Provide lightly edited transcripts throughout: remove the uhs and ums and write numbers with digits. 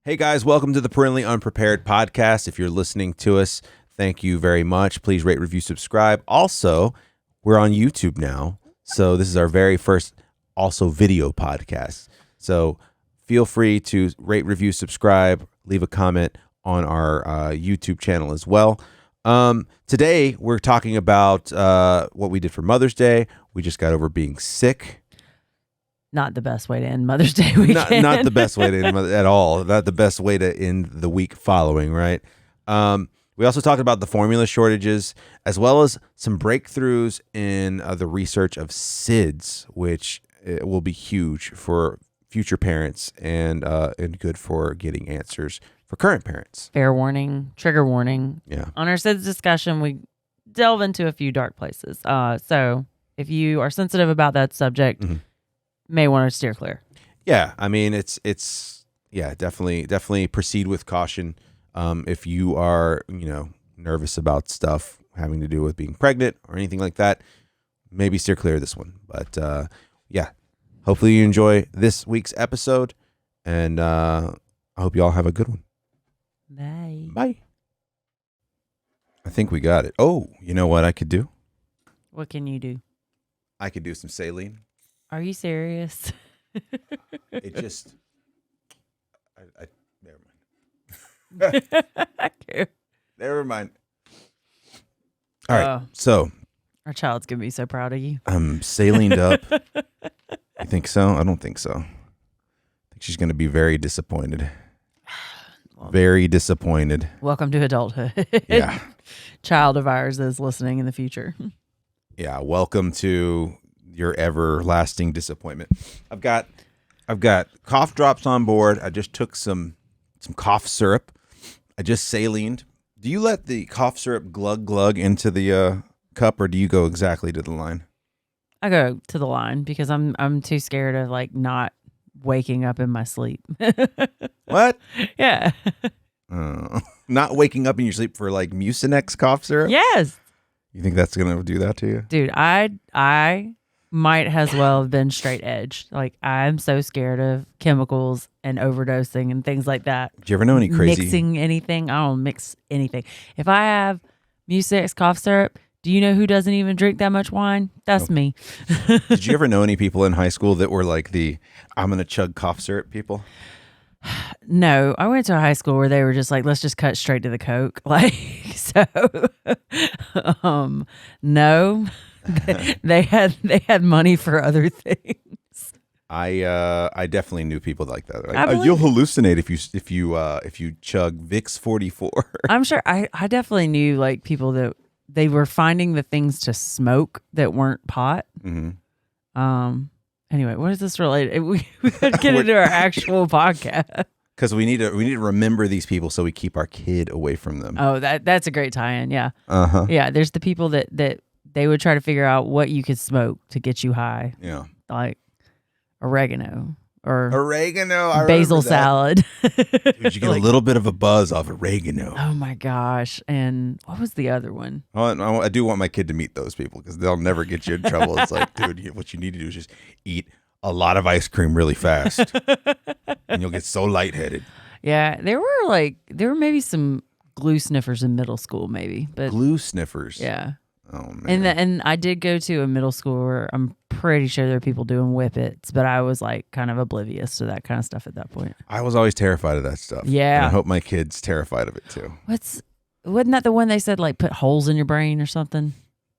Hey guys, welcome to the Parentally Unprepared podcast. If you're listening to us, thank you very much. Please rate, review, subscribe. Also, we're on YouTube now. So this is our very first also video podcast. So feel free to rate, review, subscribe, leave a comment on our YouTube channel as well. Today, we're talking about what we did for Mother's Day. We just got over being sick. Not the best way to end Mother's Day weekend. Not the best way to end at all. Not the best way to end the week following, right? We also talked about the formula shortages, as well as some breakthroughs in the research of SIDS, which will be huge for future parents and good for getting answers for current parents. Fair warning, trigger warning. Yeah. On our SIDS discussion, we delve into a few dark places. So if you are sensitive about that subject, may want to steer clear. Yeah, I mean it's definitely proceed with caution. If you are nervous about stuff having to do with being pregnant or anything like that, maybe steer clear of this one. But hopefully you enjoy this week's episode, and I hope you all have a good one. Bye. I think we got it. Oh, you know what I could do? What can you do? I could do some saline. Are you serious? It just, never mind. Never mind. All right, so. Our child's going to be so proud of you. I'm salined up. You think so? I don't think so. I think she's going to be very disappointed. Very disappointed. Welcome to adulthood. Yeah. Child of ours is listening in the future. Yeah, welcome to your everlasting disappointment. I've got cough drops on board. I just took some cough syrup. I just salined. Do you let the cough syrup glug into the cup, or do you go exactly to the line? I go to the line because I'm too scared of not waking up in my sleep. What? Yeah. Not waking up in your sleep for Mucinex cough syrup? Yes. You think that's gonna do that to you? Dude, I might as well have been straight edge. I'm so scared of chemicals and overdosing and things like that. Do you ever know any crazy mixing anything? I don't mix anything. If I have Mucinex cough syrup, do you know who doesn't even drink that much wine? That's me. Did you ever know any people in high school that were the I'm gonna chug cough syrup people? No, I went to a high school where they were just let's just cut straight to the Coke. No. they had money for other things. I definitely knew people like that. You'll hallucinate if you chug Vicks 44. I'm sure I definitely knew people that they were finding the things to smoke that weren't pot. Mm-hmm. Anyway, what is this related? We could get into our actual podcast. Because we need to remember these people so we keep our kid away from them. Oh, that's a great tie-in. Yeah. Uh-huh. Yeah. There's the people that they would try to figure out what you could smoke to get you high. Yeah. Like oregano or I basil salad. Dude, you get a little bit of a buzz off oregano. Oh my gosh. And what was the other one? I do want my kid to meet those people because they'll never get you in trouble. It's dude, what you need to do is just eat a lot of ice cream really fast and you'll get so lightheaded. Yeah. There were maybe some glue sniffers in middle school maybe. But glue sniffers? Yeah. Oh man. And I did go to a middle school where I'm pretty sure there are people doing whippets, but I was kind of oblivious to that kind of stuff at that point. I was always terrified of that stuff. Yeah. And I hope my kid's terrified of it too. Wasn't that the one they said put holes in your brain or something?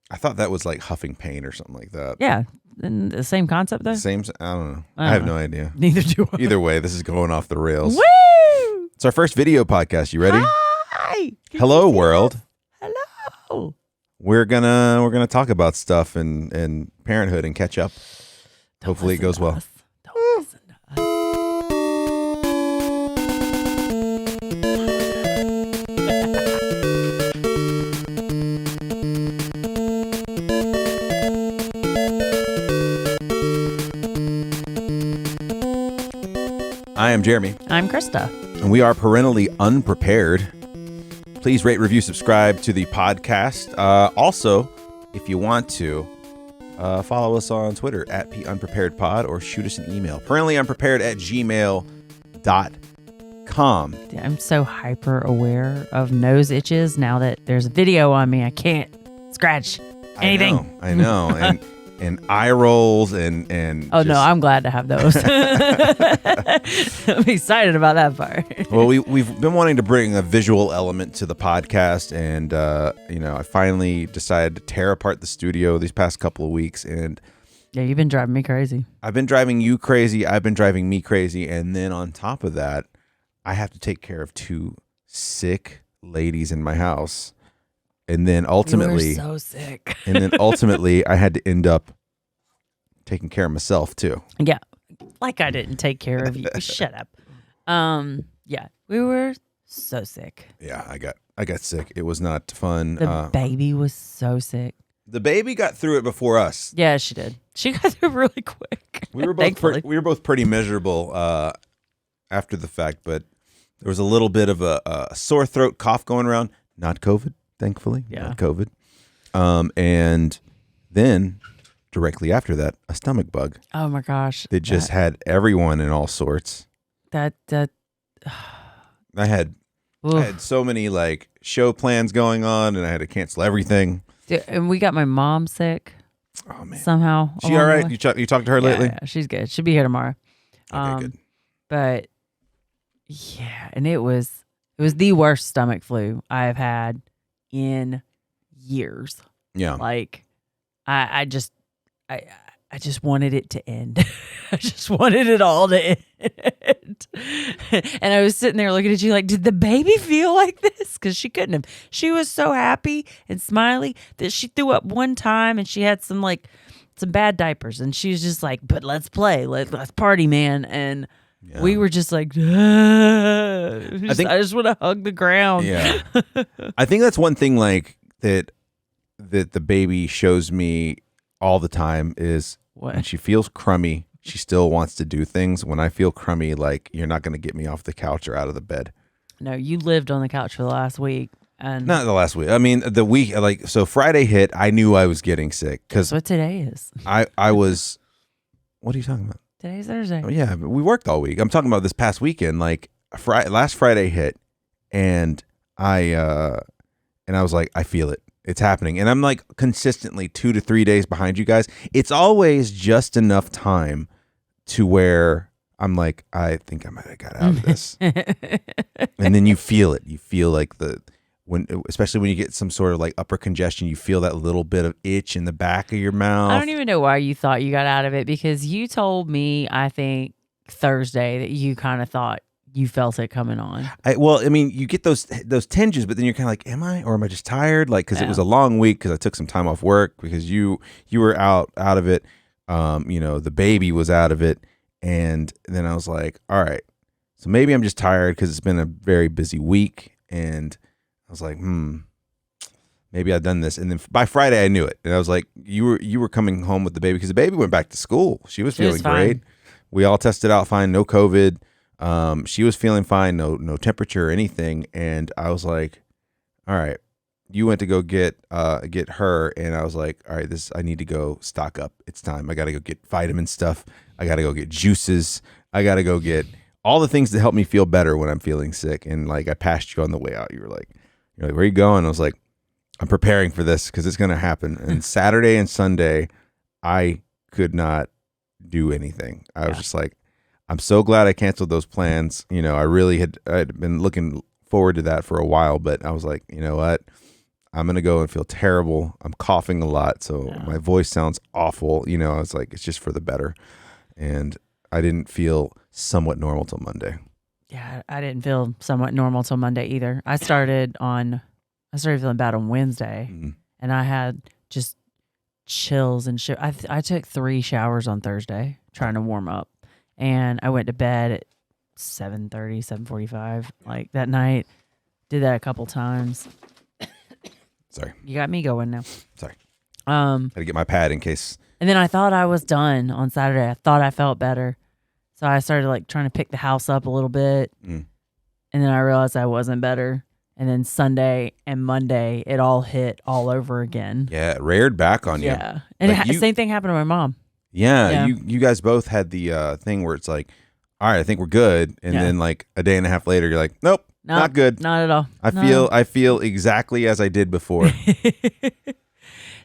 I thought that was huffing paint or something like that. Yeah. And the same concept though? I don't know. I have no idea. Neither do I. Either way, this is going off the rails. Woo! It's our first video podcast. You ready? Hi. Hello, world. Hello. We're gonna talk about stuff and parenthood and catch up. Hopefully it goes well. Don't listen to us. I am Jeremy. I'm Krista. And we are Parentally Unprepared. Please rate, review, subscribe to the podcast. Also, if you want to, follow us on Twitter at PUnpreparedPod or shoot us an email, parentallyunprepared@gmail.com. calm. I'm so hyper aware of nose itches now that there's a video on me. I can't scratch anything. I know. And eye rolls and oh no, I'm glad to have those. I'm excited about that part. Well, we've been wanting to bring a visual element to the podcast, and I finally decided to tear apart the studio these past couple of weeks, and yeah, you've been driving me crazy. I've been driving you crazy. I've been driving me crazy, and then on top of that, I have to take care of 2 sick ladies in my house. And then ultimately, you were so sick. And then ultimately, I had to end up taking care of myself too. Yeah, like I didn't take care of you. Shut up. Yeah, we were so sick. Yeah, I got sick. It was not fun. The baby was so sick. The baby got through it before us. Yeah, she did. She got through it really quick. We were both pretty miserable after the fact, but there was a little bit of a sore throat, cough going around. Not COVID. Thankfully, not COVID. And then directly after that, a stomach bug. Oh my gosh. That just had everyone in all sorts. I had so many like show plans going on, and I had to cancel everything. Dude, and we got my mom sick. Oh man. Somehow. She all right? You talked to her lately? Yeah, she's good. She'll be here tomorrow. Okay, good. But yeah, and it was the worst stomach flu I've had in years. Yeah. Like I just wanted it to end. I just wanted it all to end. And I was sitting there looking at you like, did the baby feel like this? Because she couldn't have. She was so happy and smiley that she threw up one time, and she had some bad diapers, and she was just like, but let's play. Let's party, man. And we were just like, I just want to hug the ground. Yeah. I think that's one thing like that the baby shows me all the time is when she feels crummy, she still wants to do things. When I feel crummy, like, you're not going to get me off the couch or out of the bed. No, you lived on the couch for the last week. And not the last week. I mean, the week, like, so Friday hit, I knew I was getting sick. That's what today is. I was, what are you talking about? Today's Thursday. Oh, yeah, but we worked all week. I'm talking about this past weekend. Like, last Friday hit, and I was like, I feel it. It's happening. And I'm like consistently 2 to 3 days behind you guys. It's always just enough time to where I'm like, I think I might have got out of this. And then you feel it. You feel like especially when you get some sort of like upper congestion, you feel that little bit of itch in the back of your mouth. I don't even know why you thought you got out of it, because you told me, I think Thursday, that you kind of thought you felt it coming on. I mean, you get those tinges, but then you're kind of like, am I, or am I just tired? Like, because it was a long week, because I took some time off work, because you were out of it. The baby was out of it, and then I was like, all right, so maybe I'm just tired because it's been a very busy week, and I was like, maybe I've done this. And then by Friday, I knew it, and I was like, you were coming home with the baby, because the baby went back to school. She was feeling great. We all tested out fine, no COVID. She was feeling fine, no temperature or anything, and I was like, all right, you went to go get her, and I was like, all right, I need to go stock up. It's time. I got to go get vitamin stuff. I got to go get juices. I got to go get all the things that help me feel better when I'm feeling sick. And like, I passed you on the way out. You're like, where are you going? I was like, I'm preparing for this because it's going to happen. And Saturday and Sunday, I could not do anything. I was just like, I'm so glad I canceled those plans. I really I'd been looking forward to that for a while, but I was like, you know what? I'm going to go and feel terrible. I'm coughing a lot, so my voice sounds awful. I was like, it's just for the better. And I didn't feel somewhat normal till Monday. Yeah, I didn't feel somewhat normal till Monday either. I started feeling bad on Wednesday, and I had just chills and shit. I took 3 showers on Thursday trying to warm up. And I went to bed at 7:30, 7:45, like that night. Did that a couple times. Sorry. You got me going now. Sorry. Had to get my pad in case. And then I thought I was done on Saturday. I thought I felt better. So I started like trying to pick the house up a little bit. And then I realized I wasn't better. And then Sunday and Monday, it all hit all over again. Yeah, it reared back on you. Yeah. And same thing happened to my mom. Yeah, you guys both had the thing where it's like, all right, I think we're good. And then like a day and a half later, you're like, nope, not good. Not at all. I feel exactly as I did before.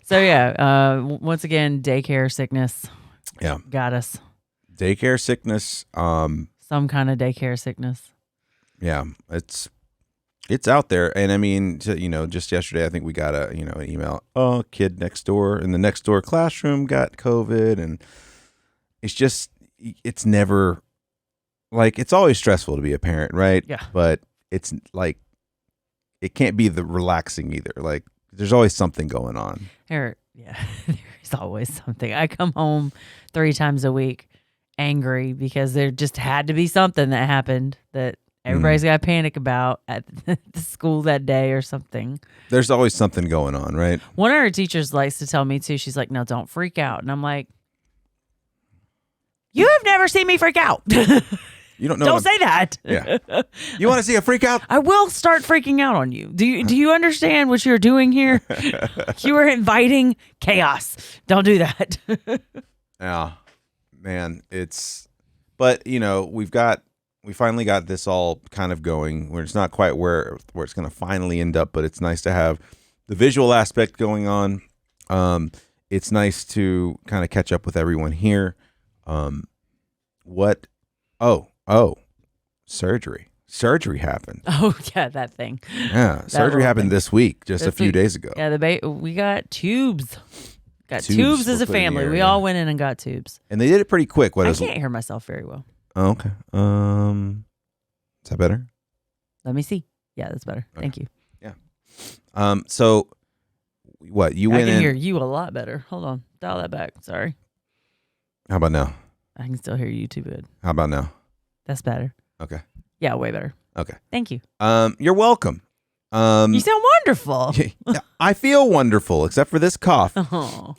So once again, daycare sickness. Yeah. Got us. Daycare sickness. Some kind of daycare sickness. Yeah, it's out there. And I mean, just yesterday, I think we got an email. Oh, kid next door in the next door classroom got COVID. And it's never like, it's always stressful to be a parent, right? Yeah. But it's like, it can't be the relaxing either. Like, there's always something going on. There's always something. I come home 3 times a week angry because there just had to be something that happened that everybody's got to panic about at the school that day or something. There's always something going on, right? One of her teachers likes to tell me too, she's like, no, don't freak out. And I'm like, you have never seen me freak out. You don't know. Don't say that. Yeah. You want to see a freak out? I will start freaking out on you. Do you understand what you're doing here? You are inviting chaos. Don't do that. Yeah, man. But we finally got this all kind of going where it's not quite where it's going to finally end up, but it's nice to have the visual aspect going on. It's nice to kind of catch up with everyone here. Surgery happened. Oh yeah, that thing. Yeah, surgery happened this week, just a few days ago. Yeah, we got tubes. Got tubes as a family. We all went in and got tubes. And they did it pretty quick. I can't hear myself very well. Oh, okay. Is that better? Let me see. Yeah, that's better. Okay. Thank you. Yeah. So what you went in? I can hear you a lot better. Hold on. Dial that back. Sorry. How about now? I can still hear you too good. How about now? That's better. Okay. Yeah, way better. Okay. Thank you. You're welcome. You sound wonderful. I feel wonderful, except for this cough. Oh.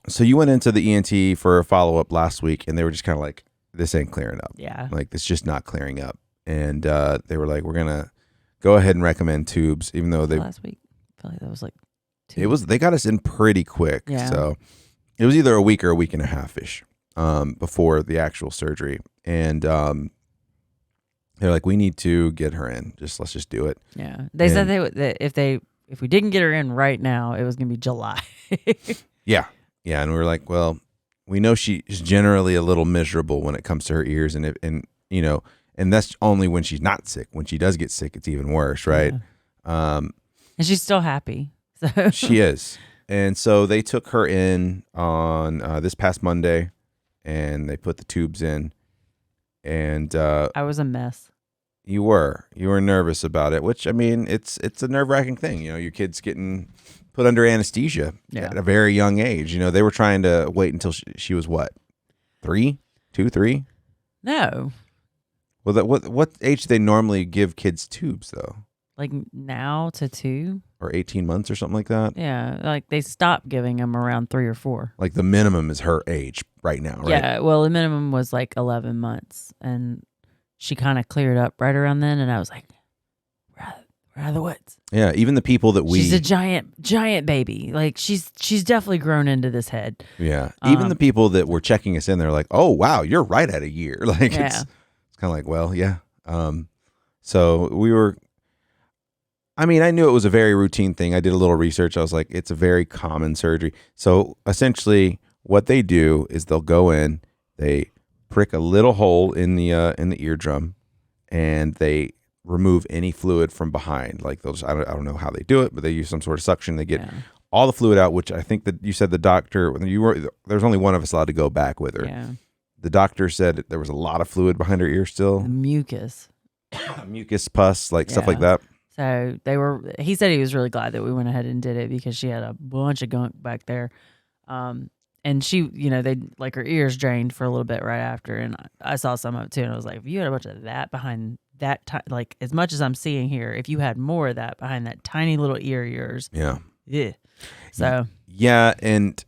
So you went into the ENT for a follow-up last week, and they were just kind of like, this ain't clearing up. Yeah. Like, this just not clearing up. And they were like, we're going to go ahead and recommend tubes, even though they... Last week? I feel like that was like 2. They got us in pretty quick. Yeah. So it was either a week or a week and a half-ish before the actual surgery. And they're like, we need to get her in. Let's just do it. Yeah. They said that if we didn't get her in right now, it was going to be July. Yeah. Yeah. And we were like, well, we know she's generally a little miserable when it comes to her ears. And that's only when she's not sick. When she does get sick, it's even worse. Right. Yeah. And she's still happy. So. She is. And so they took her in on this past Monday and they put the tubes in. And I was a mess. You were nervous about it, which, I mean, it's a nerve-wracking thing. Your kid's getting put under anesthesia at a very young age. They were trying to wait until she was what? 3? 2, 3? No. Well, what age do they normally give kids tubes, though? Like now to 2? Or 18 months or something like that? Yeah, like they stopped giving them around 3 or 4. Like the minimum is her age right now, right? Yeah, well, the minimum was like 11 months. And she kind of cleared up right around then. And I was like, we're out of the woods. Yeah, even the people that she's a giant baby. Like she's definitely grown into this head. Yeah, even the people that were checking us in, they're like, oh, wow, you're right at a year. Like it's kind of like, well, yeah. So we were... I mean, I knew it was a very routine thing. I did a little research. I was like, it's a very common surgery. So essentially what they do is they'll go in, they prick a little hole in the eardrum, and they remove any fluid from behind. Like they'll just, I don't know how they do it, but they use some sort of suction. They get all the fluid out, which I think that you said the doctor, there's only one of us allowed to go back with her. Yeah. The doctor said there was a lot of fluid behind her ear still. The mucus. Mucus, pus, like stuff like that. So he said he was really glad that we went ahead and did it because she had a bunch of gunk back there. And she, they like her ears drained for a little bit right after. And I saw some of it too. And I was like, if you had a bunch of that behind that, like as much as I'm seeing here, if you had more of that behind that tiny little ear of yours. Yeah. Yeah. So. Yeah. And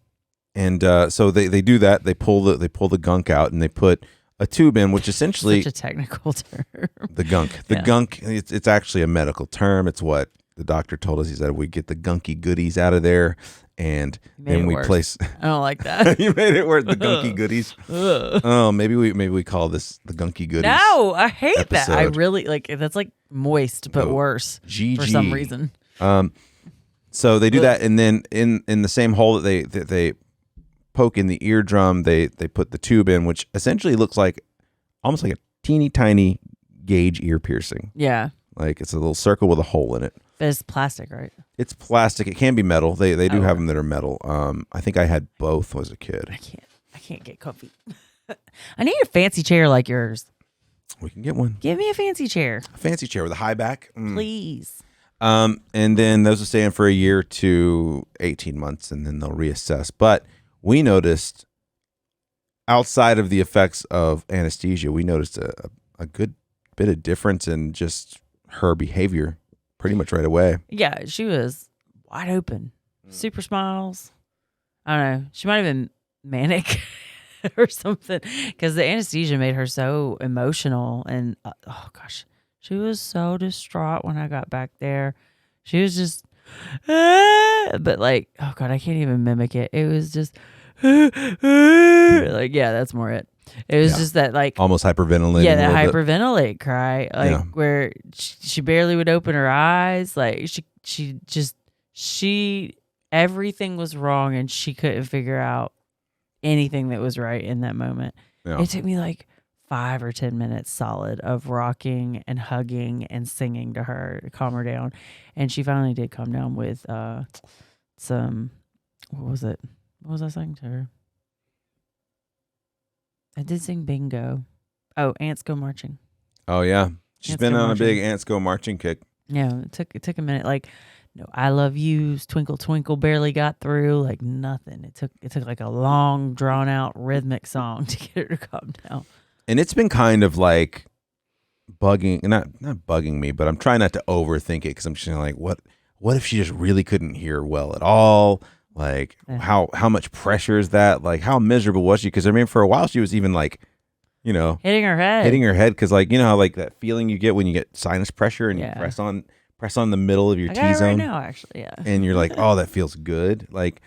so they do that. They pull the gunk out and they put a tube in, which essentially such a technical term. The gunk. Gunk. It's actually a medical term. It's what the doctor told us. He said we get the gunky goodies out of there, and You made then it we worse. place. I don't like that. You made it worse. The Gunky goodies. Ugh. Oh, maybe we call this the Gunky goodies. No, I hate that. I episode. really like that's like moist but Oh, worse GG. for some reason. So they do that, and then in the same hole that they poke in the eardrum, they put the tube in, which essentially looks like almost like a teeny tiny gauge ear piercing. Yeah. Like it's a little circle with a hole in it. But it's plastic, right? It's plastic. It can be metal. They do have Okay. them that are metal. I think I had both as a kid. I can't get comfy. I need a fancy chair like yours. We can get one. Give me a fancy chair, A fancy chair with a high back. please. And then those will stay in for a year to 18 months, and then they'll reassess. But we noticed, outside of the effects of anesthesia, we noticed a good bit of difference in just her behavior pretty much right away. Yeah, she was wide open, super smiles. I don't know. She might have been manic or something because the anesthesia made her so emotional. And oh gosh, she was so distraught when I got back there. She was just, but like, oh God, I can't even mimic it. It was just like, yeah, that's more it. It was just that like almost hyperventilating. yeah, that a little bit. hyperventilate cry, like Yeah. where she barely would open her eyes. Like she everything was wrong and she couldn't figure out anything that was right in that moment. Yeah. It took me like 5 or 10 minutes solid of rocking and hugging and singing to her to calm her down. And she finally did calm down with some, what was it? What was I saying to her? I did sing bingo. Oh, Ants Go Marching. Oh yeah, she's Ants been Go on Marching. a big Ants Go Marching kick. Yeah, it took a minute. Like, no, I love yous, Twinkle Twinkle barely got through. Like nothing. It took like a long, drawn out rhythmic song to get her to calm down. And it's been kind of like bugging, not bugging me, but I'm trying not to overthink it because I'm just like, what if she just really couldn't hear well at all? Like how much pressure is that? Like how miserable was she? Because I mean, for a while she was even like, you know, Hitting her head. because like you know how like that feeling you get when you get sinus pressure and Yeah. you press on the middle of your I got it T-zone right now, actually. Yeah. and you're like, oh, that feels good. Like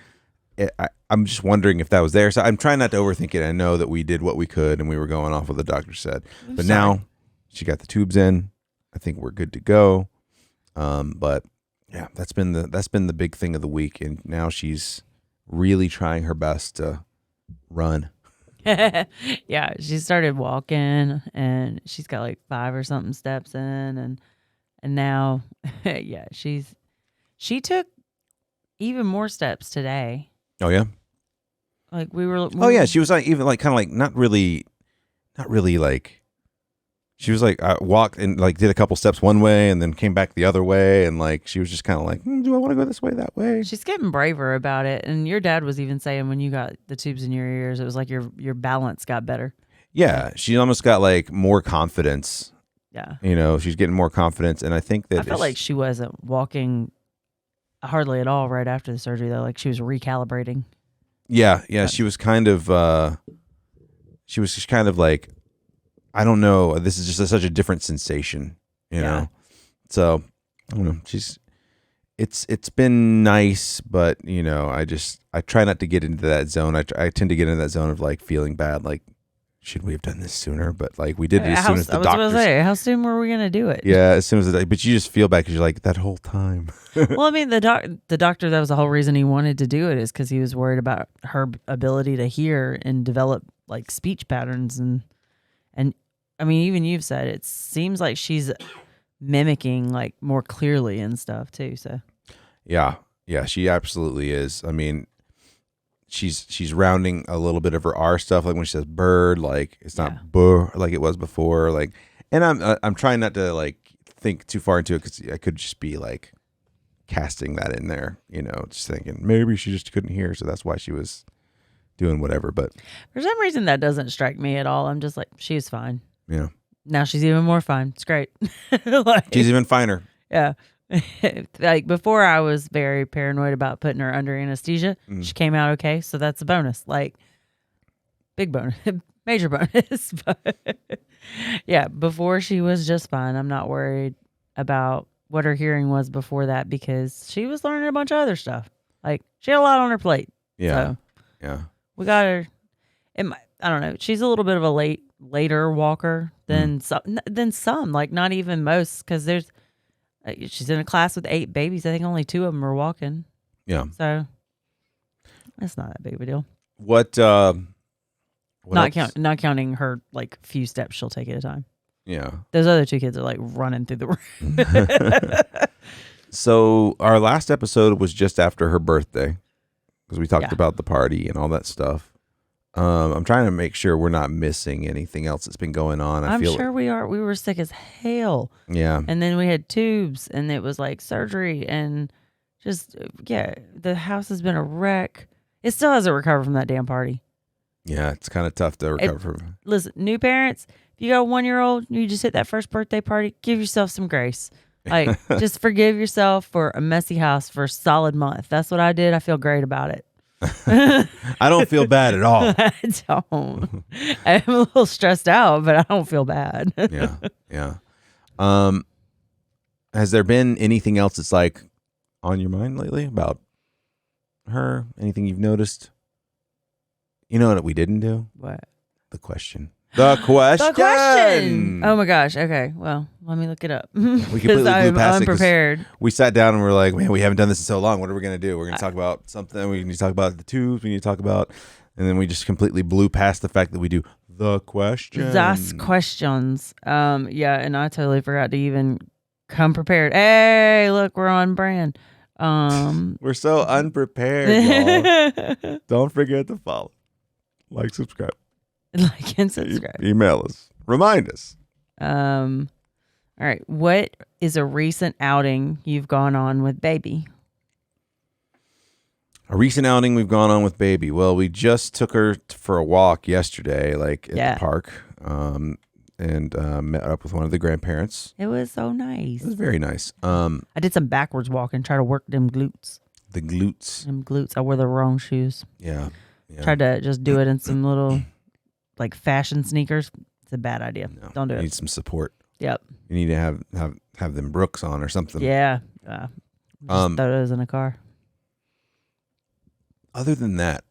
I'm just wondering if that was there. So I'm trying not to overthink it. I know that we did what we could and we were going off what the doctor said. But now she got the tubes in. I think we're good to go. But yeah, that's been the big thing of the week. And now she's really trying her best to run. Yeah, she started walking and she's got like 5 or something steps in and now yeah, she took even more steps today. Oh yeah. Like we were Oh yeah. She was like even like kind of like not really like. She was like, I walked and like did a couple steps one way and then came back the other way. And like, she was just kind of like, do I want to go this way, that way? She's getting braver about it. And your dad was even saying when you got the tubes in your ears, it was like your balance got better. Yeah. She almost got like more confidence. Yeah. You know, she's getting more confidence. And I think that I felt like she wasn't walking hardly at all right after the surgery though. Like she was recalibrating. Yeah. She was kind of, like, I don't know. This is just such a different sensation, you know? So I don't know. It's been nice, but you know, I try not to get into that zone. I tend to get into that zone of like feeling bad. Like, should we have done this sooner? But like we did it as soon as the doctor. I was going to say, how soon were we going to do it? Yeah, as soon as but you just feel bad because you're like that whole time. Well, I mean, the doctor, that was the whole reason he wanted to do it is because he was worried about her ability to hear and develop like speech patterns and I mean, even you've said it seems like she's mimicking like more clearly and stuff too. So yeah, she absolutely is. I mean, she's rounding a little bit of her R stuff, like when she says bird, like it's not burr like it was before. Like, and I'm trying not to like think too far into it because I could just be like casting that in there, you know, just thinking maybe she just couldn't hear, so that's why she was doing whatever. But for some reason, that doesn't strike me at all. I'm just like, she's fine. Yeah. Now she's even more fine. It's great. Like, she's even finer. Yeah. Like before, I was very paranoid about putting her under anesthesia. She came out okay, so that's a bonus. Like big bonus, major bonus. But yeah, before she was just fine. I'm not worried about what her hearing was before that because she was learning a bunch of other stuff. Like she had a lot on her plate. Yeah. So Yeah. we got her. I don't know. She's a little bit of a later walker than some. Like not even most, because she's in a class with 8 babies. I think only 2 of them are walking. Yeah. So it's not that big of a deal. What Not else? not counting her like few steps she'll take at a time. Yeah. Those other 2 kids are like running through the room. So our last episode was just after her birthday because we talked Yeah. about the party and all that stuff. I'm trying to make sure we're not missing anything else that's been going on. I'm sure we are. We were sick as hell. Yeah. And then we had tubes and it was like surgery and just, the house has been a wreck. It still hasn't recovered from that damn party. Yeah, it's kind of tough to recover from. Listen, new parents, if you got a 1-year-old, you just hit that first birthday party, give yourself some grace. Like, just forgive yourself for a messy house for a solid month. That's what I did. I feel great about it. I don't feel bad at all. I don't. I'm a little stressed out, but I don't feel bad. Yeah. Yeah. Has there been anything else that's like on your mind lately about her? Anything you've noticed? You know what we didn't do? What? The question. The question. The question. Oh my gosh. Okay. Well, let me look it up. We completely Because blew I'm past it 'cause unprepared. we sat down and we're like, man, we haven't done this in so long. What are we going to do? We're going to talk about something. We need to talk about the tubes. We need to talk about, and then we just completely blew past the fact that we do the question. That's questions. Yeah, and I totally forgot to even come prepared. Hey, look, we're on brand. We're so unprepared, y'all. Don't forget to follow, like, subscribe, like and subscribe. Email us, remind us. All right. What is a recent outing you've gone on with baby? A recent outing we've gone on with baby. Well, we just took her for a walk yesterday, like at the park, and met up with one of the grandparents. It was so nice. It was very nice. I did some backwards walking, try to work them glutes. The glutes. Them glutes. I wore the wrong shoes. Yeah. Tried to just do it in some little like fashion sneakers. It's a bad idea. No, Don't do you it. need some support. Yep. You need to have them Brooks on or something. Yeah. Just throw those in a car. Other than that,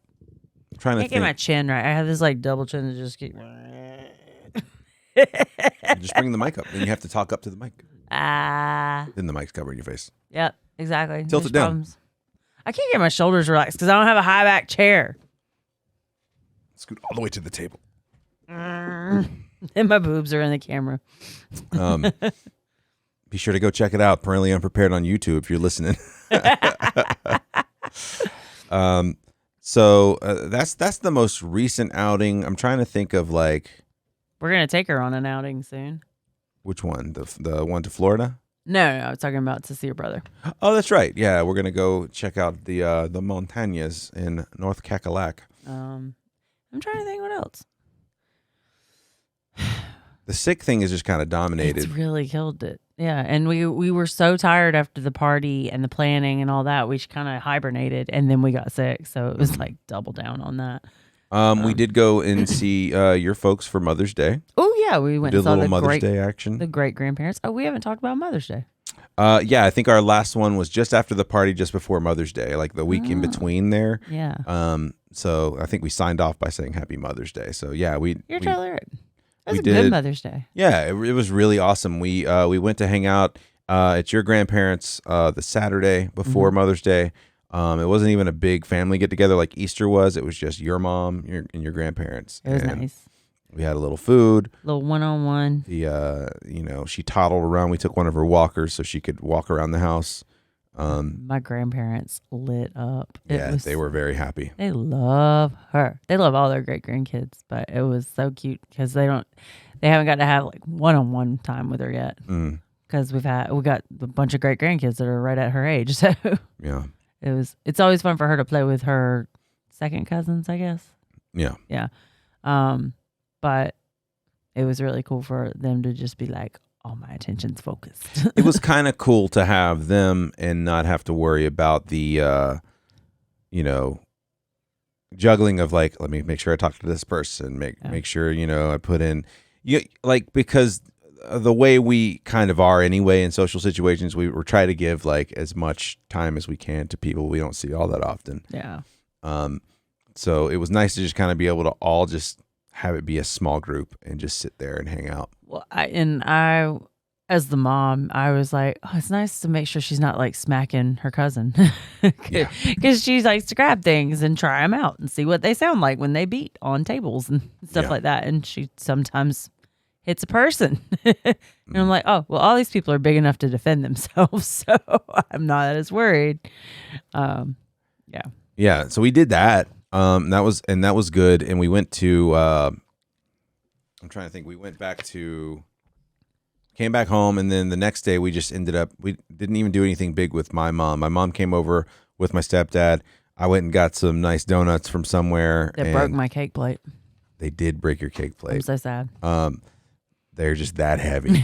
I'm trying to Can't get my chin right. I have this like double chin that just keep. Just bring the mic up. Then you have to talk up to the mic. Then the mic's covering your face. Yep, exactly. Tilt it down. Problems. I can't get my shoulders relaxed because I don't have a high back chair. Scoot all the way to the table. And my boobs are in the camera. Be sure to go check it out. Parentally Unprepared on YouTube if you're listening. So that's the most recent outing. I'm trying to think of like. We're gonna take her on an outing soon. Which one? The one to Florida? No, I was talking about to see your brother. Oh, that's right. Yeah, we're gonna go check out the montañas in North Cackalack. I'm trying to think what else. The sick thing is just kind of dominated. It's really killed it. Yeah, and we were so tired after the party and the planning and all that. We kind of hibernated, and then we got sick. So it was like double down on that. We did go and see your folks for Mother's Day. Oh yeah, we went Did and a saw little the Mother's Day action. The great grandparents. Oh, we haven't talked about Mother's Day. Yeah, I think our last one was just after the party, just before Mother's Day, like the week in between there. Yeah. So I think we signed off by saying Happy Mother's Day. So yeah, You're totally right. It was we a good did- Mother's Day. Yeah, it was really awesome. We went to hang out at your grandparents the Saturday before Mother's Day. It wasn't even a big family get together like Easter was. It was just your mom and your grandparents. It was And nice. We had a little food. Little one-on-one. She toddled around. We took one of her walkers so she could walk around the house. My grandparents lit up. They were very happy. They love her. They love all their great grandkids, but it was so cute because they haven't got to have like one-on-one time with her yet. Because we got a bunch of great grandkids that are right at her age. So Yeah. it's always fun for her to play with her second cousins, I guess. Yeah. Yeah. But it was really cool for them to just be like, all my attention's focused. It was kind of cool to have them and not have to worry about the, juggling of like, let me make sure I talk to this person, make sure, I put in, because the way we kind of are anyway in social situations, we try to give like as much time as we can to people we don't see all that often. Yeah. So it was nice to just kind of be able to all just have it be a small group and just sit there and hang out. Well, I, as the mom, I was like, oh, it's nice to make sure she's not like smacking her cousin, because she likes to grab things and try them out and see what they sound like when they beat on tables and stuff like that. And she sometimes hits a person, and I'm like, oh, well, all these people are big enough to defend themselves, so I'm not as worried. Yeah. So we did that. That was good. And we went to. I'm trying to think. We came back home, and then the next day we just we didn't even do anything big with my mom. My mom came over with my stepdad. I went and got some nice donuts from somewhere. They broke my cake plate. They did break your cake plate. I'm so sad. They're just that heavy.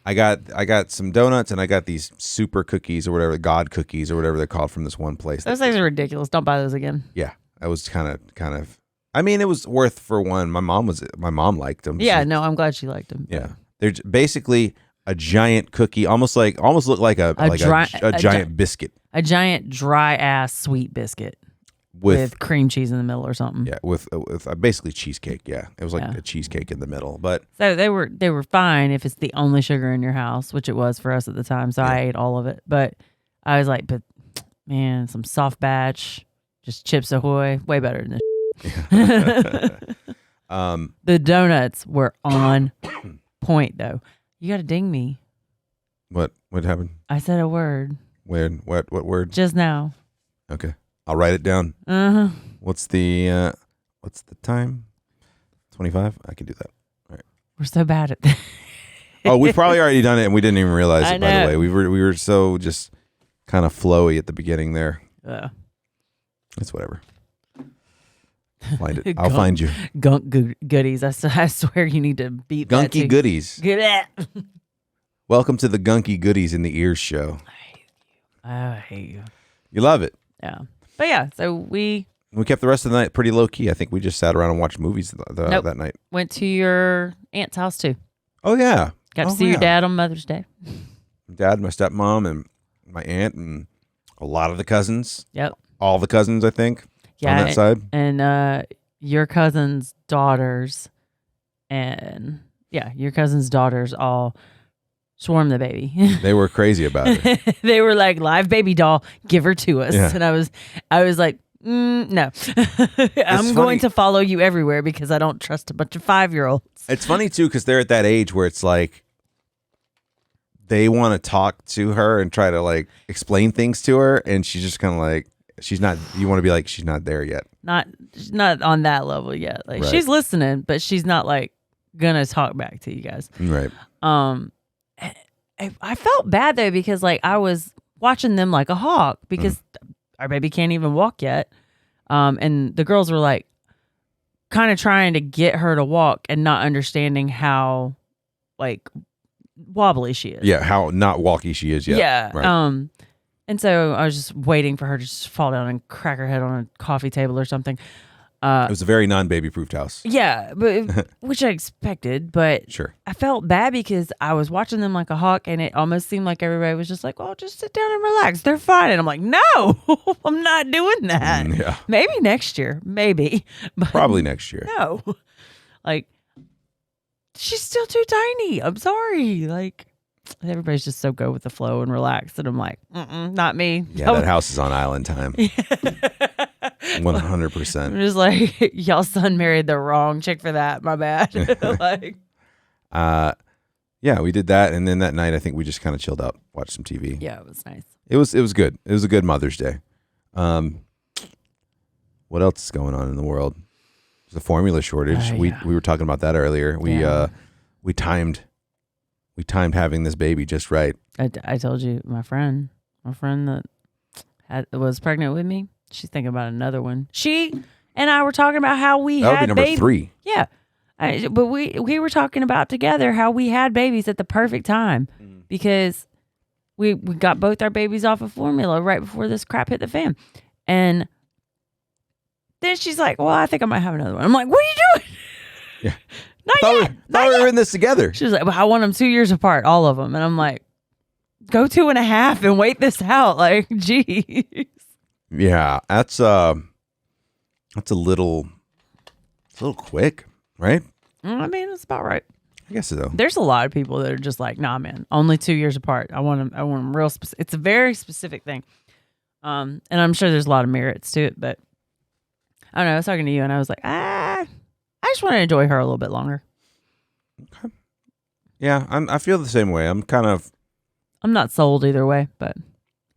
I got some donuts, and I got these super cookies or whatever, God cookies or whatever they're called from this one place. Those things are ridiculous. Don't buy those again. Yeah, I was kind of. I mean, it was worth for one. My mom liked them. Yeah, no, I'm glad she liked them. Yeah, they're basically a giant cookie, almost look like a giant biscuit, a giant dry ass sweet biscuit with cream cheese in the middle or something. Yeah, with basically cheesecake. Yeah, it was like a cheesecake in the middle. But so they were fine if it's the only sugar in your house, which it was for us at the time. So I ate all of it. But I was like, but man, some soft batch, just Chips Ahoy, way better than this. The donuts were on point though. You got to ding me. What happened? I said a word. When? What word? Just now. Okay, I'll write it down. What's the time? 25. I can do that. All right. We're so bad at that. Oh, we've probably already done it and we didn't even realize it. By the way, we were so just kind of flowy at the beginning there. It's whatever. Find it. I'll find you. Gunk goodies. I swear you need to beat that Gunky goodies. Get it. Welcome to the Gunky Goodies in the Ears show. I hate you. You love it. Yeah. But yeah, so we kept the rest of the night pretty low key. I think we just sat around and watched movies that night. Went to your aunt's house too. Oh yeah. Got to see your dad on Mother's Day. Dad, my stepmom, and my aunt, and a lot of the cousins. Yep. All the cousins, I think. Yeah, on that side. And your cousin's daughters all swarmed the baby. They were crazy about it. They were like, live baby doll, give her to us. Yeah. And I was like, no. I'm going to follow you everywhere because I don't trust a bunch of 5-year-olds. It's funny too because they're at that age where it's like they want to talk to her and try to like explain things to her, and she's just kind of like, she's not. You want to be like, she's not there yet. Not on that level yet. Like she's listening, but she's not like gonna talk back to you guys. Right. I felt bad though because like I was watching them like a hawk because our baby can't even walk yet, and the girls were like kind of trying to get her to walk and not understanding how like wobbly she is. Yeah, how not walky she is yet. Yeah. Right. And so I was just waiting for her to just fall down and crack her head on a coffee table or something. It was a very non-baby-proofed house. Yeah, but which I expected, but sure. I felt bad because I was watching them like a hawk, and it almost seemed like everybody was just like, "Oh, just sit down and relax. They're fine." And I'm like, "No, I'm not doing that. Yeah, maybe next year, maybe, but probably next year. No, like she's still too tiny. I'm sorry, like." Everybody's just so go with the flow and relax, and I'm like, not me. Yeah, that house is on island time. 100%. I'm just like, y'all son married the wrong chick for that. My bad. Like, yeah, we did that, and then that night I think we just kind of chilled out, watched some TV. Yeah, it was nice. It was good. It was a good Mother's Day. What else is going on in the world? There's a formula shortage. We were talking about that earlier. We timed having this baby just right. I told you, my friend that was pregnant with me, she's thinking about another one. She and I were talking about how we that had would be number 3. Yeah, but we were talking about together how we had babies at the perfect time because we got both our babies off of formula right before this crap hit the fan, and then she's like, "Well, I think I might have another one." I'm like, "What are you doing?" Yeah. Not yet. Thought we were in this together. She was like, well, I want them 2 years apart, all of them. And I'm like, go 2.5 and wait this out. Like, geez. Yeah, that's a little quick, right? I mean, it's about right. I guess so. There's a lot of people that are just like, nah, man, only 2 years apart. I want them real specific. It's a very specific thing. And I'm sure there's a lot of merits to it, but I don't know. I was talking to you and I was like, I just want to enjoy her a little bit longer. Okay. Yeah, I feel the same way. I'm not sold either way, but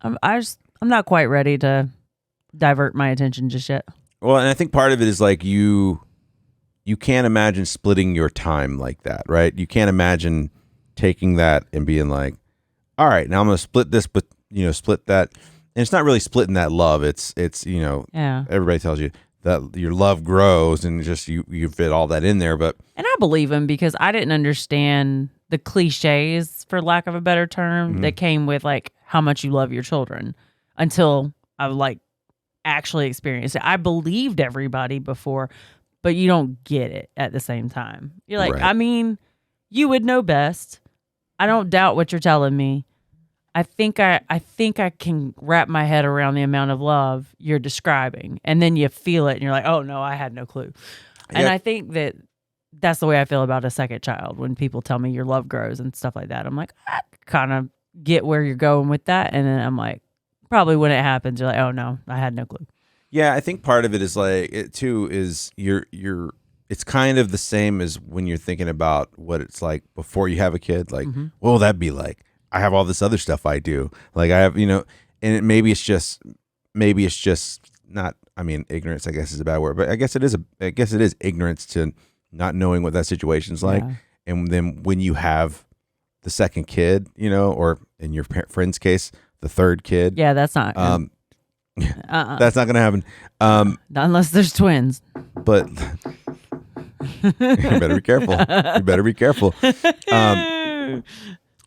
I'm not quite ready to divert my attention just yet. Well, and I think part of it is like you can't imagine splitting your time like that, right? You can't imagine taking that and being like, all right, now I'm going to split this, but split that. And it's not really splitting that love. It's Yeah. Everybody tells you that your love grows and just you fit all that in there, but and I believe him because I didn't understand the cliches, for lack of a better term, that came with like how much you love your children until I like actually experienced it. I believed everybody before, but you don't get it at the same time. You're like, Right. I mean, you would know best. I don't doubt what you're telling me. I think I can wrap my head around the amount of love you're describing, and then you feel it, and you're like, "Oh no, I had no clue." And Yeah. I think that's the way I feel about a second child. When people tell me your love grows and stuff like that, I'm like, I kind of get where you're going with that, and then I'm like, probably when it happens, you're like, "Oh no, I had no clue." yeah, I think part of it is like it too is you're it's kind of the same as when you're thinking about what it's like before you have a kid. Like, what will that be like? I have all this other stuff I do. Like I have, and maybe it's just not. I mean, ignorance, I guess, is a bad word, but I guess it is ignorance to not knowing what that situation's like. Yeah. And then when you have the second kid, or in your friend's case, the third kid. Yeah, that's not. That's not gonna happen. Not unless there's twins. But you better be careful. You better be careful.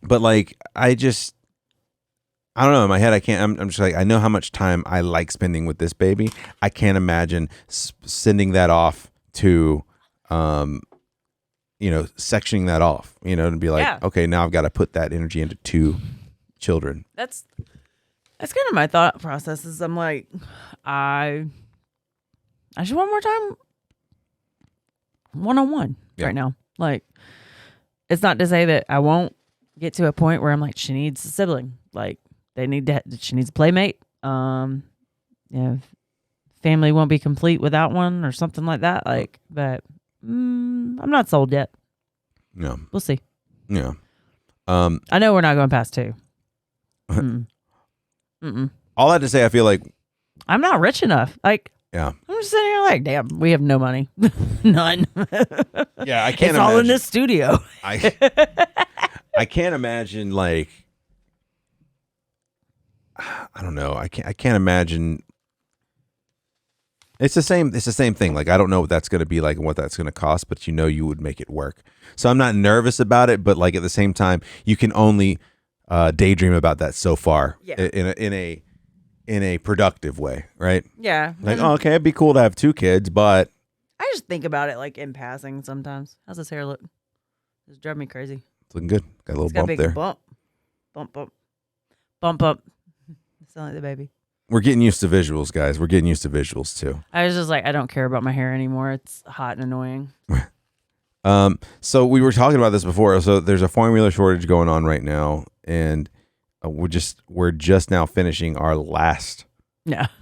But like, I don't know. In my head, I can't. I'm just like, I know how much time I like spending with this baby. I can't imagine sending that off to, sectioning that off. To be like, okay, now I've got to put that energy into 2 children. That's kind of my thought process. Is I'm like, I just want more time one-on-one right now. Like, it's not to say that I won't get to a point where I'm like, she needs a sibling. Like, she needs a playmate. Family won't be complete without one or something like that. Like, but I'm not sold yet. No, We'll see. yeah. I know we're not going past 2. Mm-mm. All that to say, I feel like I'm not rich enough. Like, yeah. I'm just sitting here like, damn, we have no money. None. Yeah, I can't It's all in this studio. I can't imagine, like, I don't know. I can't imagine. It's the same thing. Like, I don't know what that's going to be like and what that's going to cost, but you would make it work. So I'm not nervous about it, but like at the same time, you can only daydream about that so far in a productive way, right? Yeah. Like, oh, okay, it'd be cool to have 2 kids, but I just think about it like in passing sometimes. How's this hair look? It's driving me crazy. it's looking good. Got a little It's got a bump big there. Bump. Sound like the baby. We're getting used to visuals, guys. We're getting used to visuals too. I was just like, I don't care about my hair anymore. It's hot and annoying. So we were talking about this before. So there's a formula shortage going on right now, and we're just now finishing our last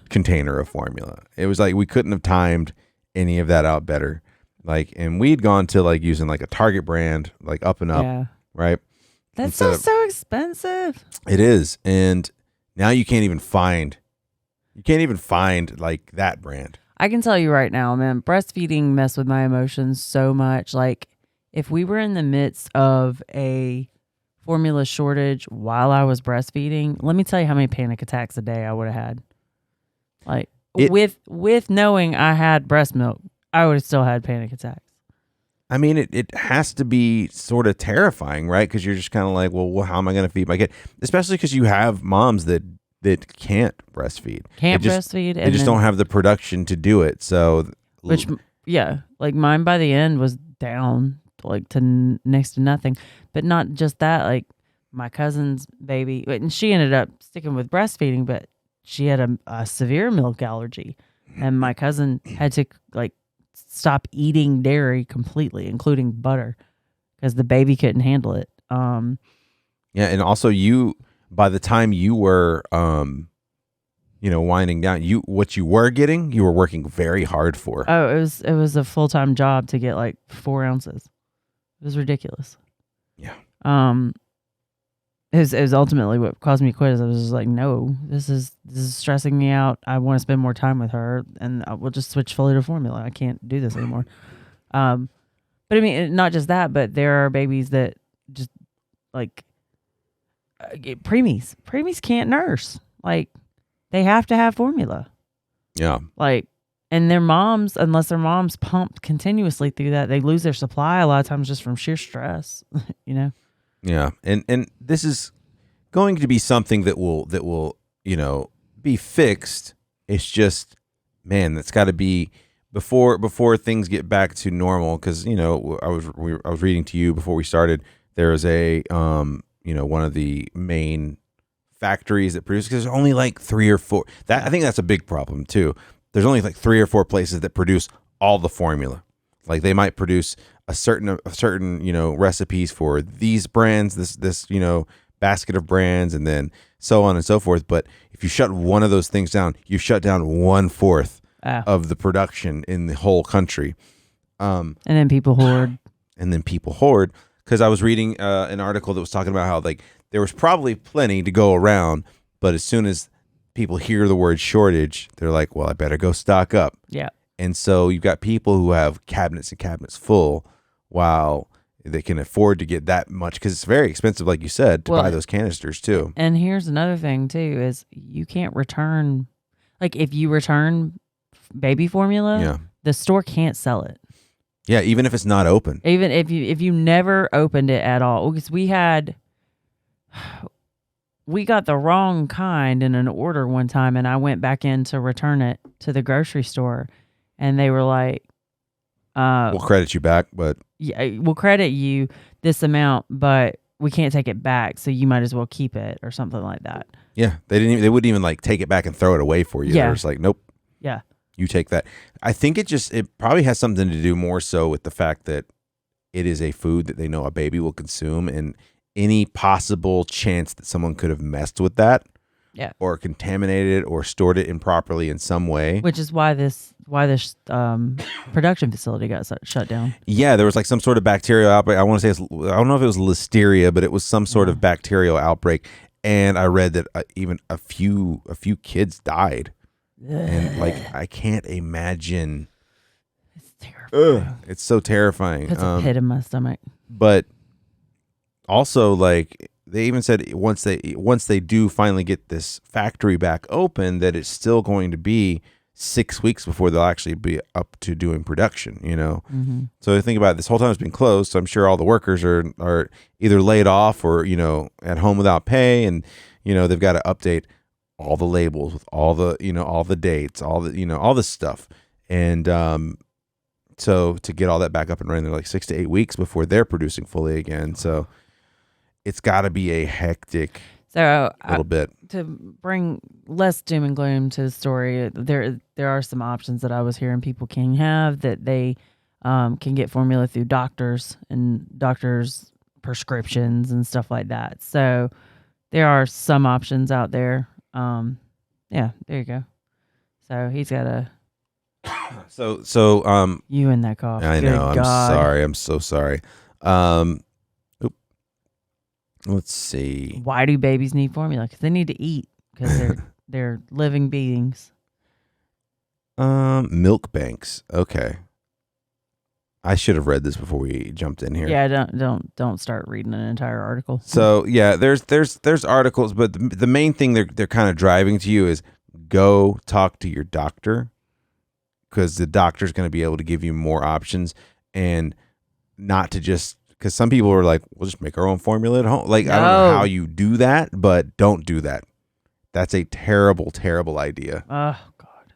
container of formula. It was like we couldn't have timed any of that out better. Like, and we'd gone to like using like a Target brand, like Up and Up, right? That's so expensive. It is, and now you can't even find like that brand. I can tell you right now, man, breastfeeding messed with my emotions so much. Like, if we were in the midst of a formula shortage while I was breastfeeding, let me tell you how many panic attacks a day I would have had. Like, with knowing I had breast milk, I would have still had panic attacks. I mean, it has to be sort of terrifying, right? Because you're just kind of like, well, how am I going to feed my kid? Especially because you have moms that can't breastfeed. They just don't have the production to do it. So, like mine by the end was down like to next to nothing. But not just that, like my cousin's baby, and she ended up sticking with breastfeeding, but she had a severe milk allergy, and my cousin had to like stop eating dairy completely, including butter, because the baby couldn't handle it. Yeah, and also by the time you were winding down, what you were getting, you were working very hard for. Oh, it was a full-time job to get like 4 ounces. It was ridiculous. Yeah. It was ultimately what caused me to quit. Is I was just like, no, this is stressing me out. I want to spend more time with her, and we'll just switch fully to formula. I can't do this anymore. But I mean, not just that, but there are babies that just like preemies. Preemies can't nurse. Like they have to have formula. Yeah. Like, and their moms, unless their moms pumped continuously through that, they lose their supply a lot of times just from sheer stress. Yeah, and this is going to be something that will be fixed. It's just, man, that's got to be before things get back to normal. Because I was reading to you before we started. There is a one of the main factories that produce, because there's only like 3 or 4. That I think that's a big problem too. There's only like 3 or 4 places that produce all the formula. Like they might produce a certain recipes for these brands, this basket of brands, and then so on and so forth. But if you shut one of those things down, you shut down 1/4 of the production in the whole country. And then people hoard. Because I was reading an article that was talking about how like there was probably plenty to go around, but as soon as people hear the word shortage, they're like, well, I better go stock up. Yeah. And so you've got people who have cabinets and cabinets full, while they can afford to get that much, because it's very expensive, like you said, to buy those canisters too. And here's another thing too, is you can't return, like if you return baby formula, the store can't sell it. Yeah, even if it's not open. Even if you never opened it at all. Because we got the wrong kind in an order one time, and I went back in to return it to the grocery store, and they were like, we'll credit you back, but yeah, we'll credit you this amount, but we can't take it back, so you might as well keep it or something like that. Yeah, they wouldn't even like take it back and throw it away for you. Yeah. They're just like, nope. Yeah. You take that. I think it probably has something to do more so with the fact that it is a food that they know a baby will consume, and any possible chance that someone could have messed with that, or contaminated it or stored it improperly in some way. Which is why this production facility got shut down. Yeah, there was like some sort of bacterial outbreak. I want to say I don't know if it was listeria, but it was some sort of bacterial outbreak. And I read that even a few kids died. And like I can't imagine. It's terrifying. It's so terrifying. Puts a pit in my stomach. But also, like they even said, once they do finally get this factory back open, that it's still going to be 6 weeks before they'll actually be up to doing production. Mm-hmm. So think about it, this whole time it's been closed. So I'm sure all the workers are either laid off or at home without pay, and they've got to update all the labels with all the all the dates, all the all this stuff, and so to get all that back up and running, they're like 6 to 8 weeks before they're producing fully again. So it's got to be a hectic little bit. To bring less doom and gloom to the story, there are some options that I was hearing people can have, that they can get formula through doctors and doctors' prescriptions and stuff like that. So there are some options out there. Yeah, there you go. So he's got a. So you and that cough. I know. I'm sorry. I'm so sorry. Let's see. Why do babies need formula? Because they need to eat. Because they're living beings. Milk banks. Okay. I should have read this before we jumped in here. Yeah, don't start reading an entire article. So yeah, there's articles, but the main thing they're kind of driving to you is go talk to your doctor, because the doctor's going to be able to give you more options, and not to just, because some people are like, we'll just make our own formula at home. Like, no. I don't know how you do that, but don't do that. That's a terrible, terrible idea. Oh God.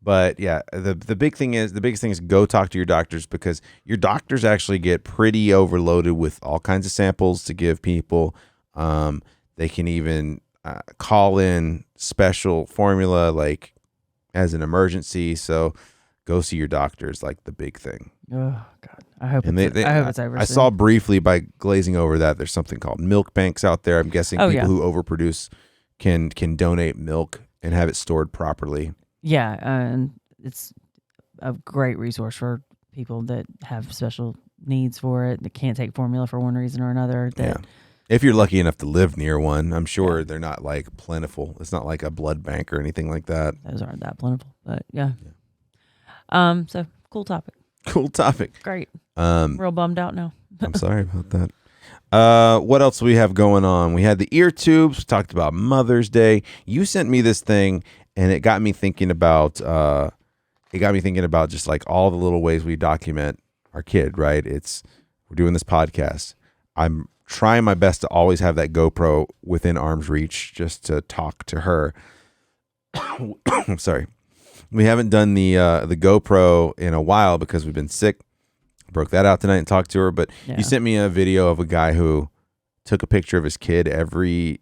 But yeah, the biggest thing is go talk to your doctors, because your doctors actually get pretty overloaded with all kinds of samples to give people. They can even call in special formula like as an emergency. So go see your doctors, like the big thing. Oh God, I hope And I hope it's over. I saw briefly by glazing over that there's something called milk banks out there. I'm guessing people who overproduce can donate milk and have it stored properly. Yeah, and it's a great resource for people that have special needs for it, that can't take formula for one reason or another. If you're lucky enough to live near one, I'm sure they're not like plentiful. It's not like a blood bank or anything like that. Those aren't that plentiful, but yeah. So cool topic. Cool topic. Great. Real bummed out now. I'm sorry about that. What else do we have going on? We had the ear tubes. We talked about Mother's Day. You sent me this thing, and it got me thinking about just like all the little ways we document our kid, right? We're doing this podcast. I'm trying my best to always have that GoPro within arm's reach just to talk to her. Sorry. We haven't done the GoPro in a while because we've been sick. Broke that out tonight and talked to her. But you sent me a video of a guy who took a picture of his kid every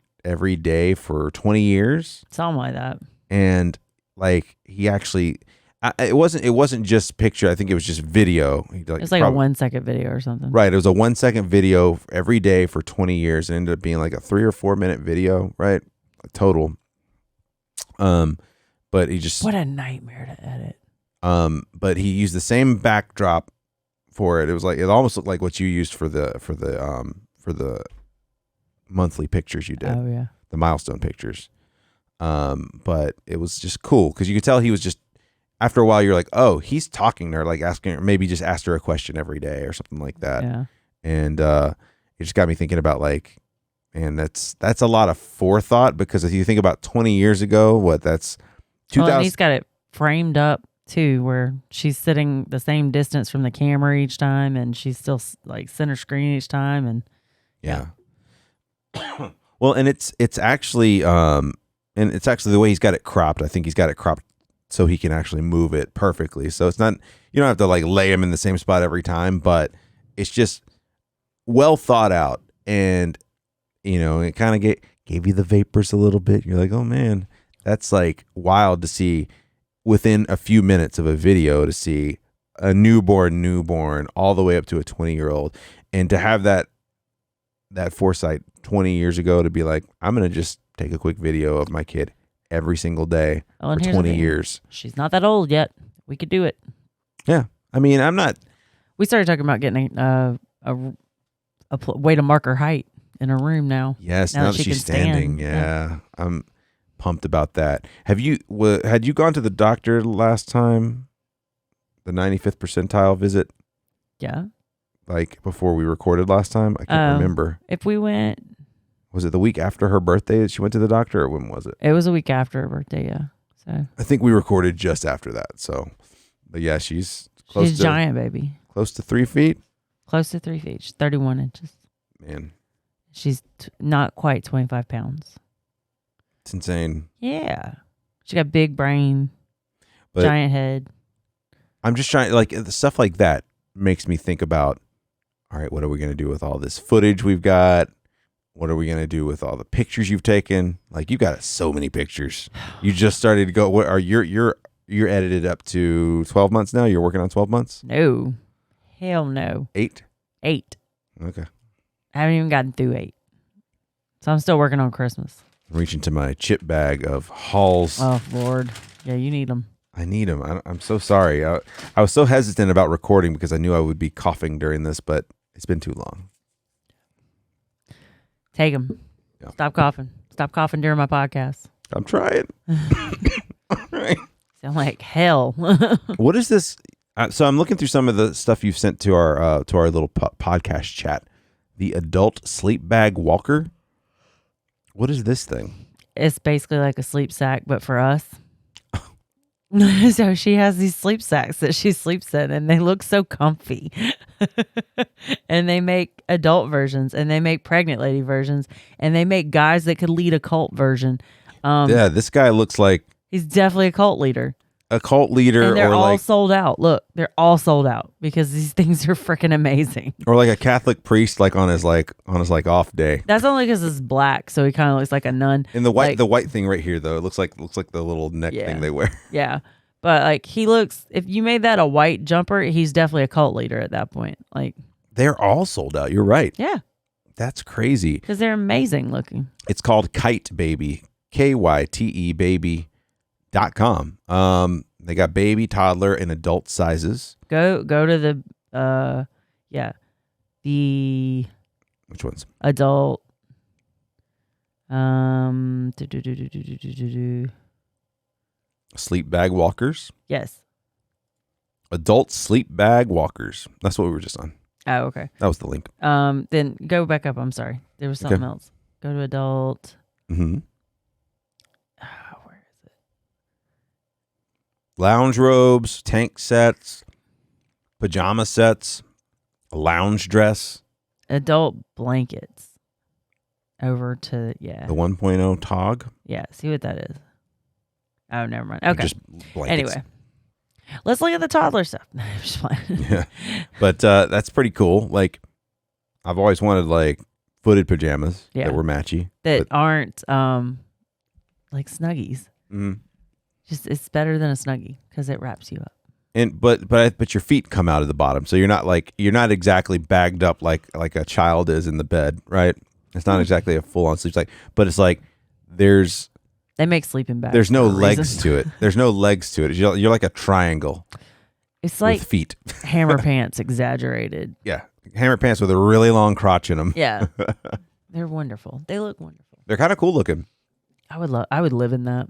day for 20 years. Something like that. And like he actually, it wasn't just picture. I think it was just video. It's like a 1 second video or something. Right. It was a 1 second video every day for 20 years. It ended up being like a 3 or 4 minute video, right? Total. But he just, what a nightmare to edit. But he used the same backdrop for it. It almost looked like what you used for the monthly pictures you did. Oh yeah. The milestone pictures. But it was just cool because you could tell he was just, after a while you're like, oh, he's talking to her, like asking her, maybe just asked her a question every day or something like that. Yeah. And it just got me thinking about like, and that's a lot of forethought, because if you think about 20 years ago, that's 2000. And he's got it framed up too, where she's sitting the same distance from the camera each time, and she's still like center screen each time, and yeah. Well, and it's actually the way he's got it cropped. I think he's got it cropped so he can actually move it perfectly. So it's not, you don't have to like lay him in the same spot every time, but it's just well thought out. And it kind of gave you the vapors a little bit. You're like, oh man, that's like wild to see within a few minutes of a video, to see a newborn all the way up to a 20-year-old, and to have that foresight 20 years ago to be like, I'm going to just take a quick video of my kid every single day for 20 years. She's not that old yet. We could do it. Yeah. I mean, I'm not. We started talking about getting a way to mark her height in her room now. Yes, now that she's standing. Yeah. I'm pumped about that. Had you gone to the doctor last time? The 95th percentile visit? Yeah. Like before we recorded last time? I can't remember. If we went, was it the week after her birthday that she went to the doctor, or when was it? It was a week after her birthday, yeah. So I think we recorded just after that. So, but yeah, she's a giant baby. Close to 3 feet? Close to 3 feet. She's 31 inches. Man. She's not quite 25 pounds. It's insane. Yeah. She got big brain, giant head. I'm just trying, like, the stuff like that makes me think about, all right, what are we going to do with all this footage we've got? What are we going to do with all the pictures you've taken? Like, you've got so many pictures. You just started to go, what are you're edited up to 12 months now? You're working on 12 months? No. Hell no. 8? 8. Okay. I haven't even gotten through 8. So I'm still working on Christmas. I'm reaching to my chip bag of hauls. Oh, Lord. Yeah, you need them. I need them. I'm so sorry. I was so hesitant about recording because I knew I would be coughing during this, but it's been too long. Take them. Yeah. Stop coughing. Stop coughing during my podcast. I'm trying. All right. Sound like hell. What is this? So I'm looking through some of the stuff you've sent to our little podcast chat. The adult sleep bag walker. What is this thing? It's basically like a sleep sack, but for us. So she has these sleep sacks that she sleeps in, and they look so comfy. And they make adult versions, and they make pregnant lady versions, and they make guys that could lead a cult version. Yeah, this guy looks like he's definitely a cult leader. a cult leader And they're or all like sold out. Look, they're all sold out because these things are freaking amazing. or like a Catholic priest like on his off day. That's only because it's black, so he kind of looks like a nun. And the white thing right here though, it looks like the little neck thing they wear. Yeah. But like he looks, if you made that a white jumper, he's definitely a cult leader at that point. Like They're all sold out. You're right. yeah, That's crazy. because they're amazing looking. It's called Kite Baby, KYTE baby.com. They got baby, toddler, and adult sizes. Go to the the Which ones? adult Sleep bag walkers. yes. Adult sleep bag walkers. That's what we were just on. Oh, okay. That was the link. Then go back up. I'm sorry. There was something else. Go to adult. Mm-hmm. Where is it? Lounge robes, tank sets, pajama sets, a lounge dress. Adult blankets. Over to The 1.0 Tog. Yeah, see what that is. Oh, never mind. Okay. Just blankets. Anyway, let's look at the toddler stuff. I'm just playing. Yeah. But that's pretty cool. Like, I've always wanted like footed pajamas that were matchy. That aren't like Snuggies. Mm-hmm. Just it's better than a Snuggie because it wraps you up. And but your feet come out of the bottom, so you're not exactly bagged up like a child is in the bed, right? It's not exactly a full on sleep like, but it's like They make sleeping bags. there's no for a legs reason. to it. There's no legs to it. You're like a triangle. It's like with feet. hammer pants exaggerated. Yeah, hammer pants with a really long crotch in them. Yeah, they're wonderful. They look wonderful. They're kind of cool looking. I would live in that.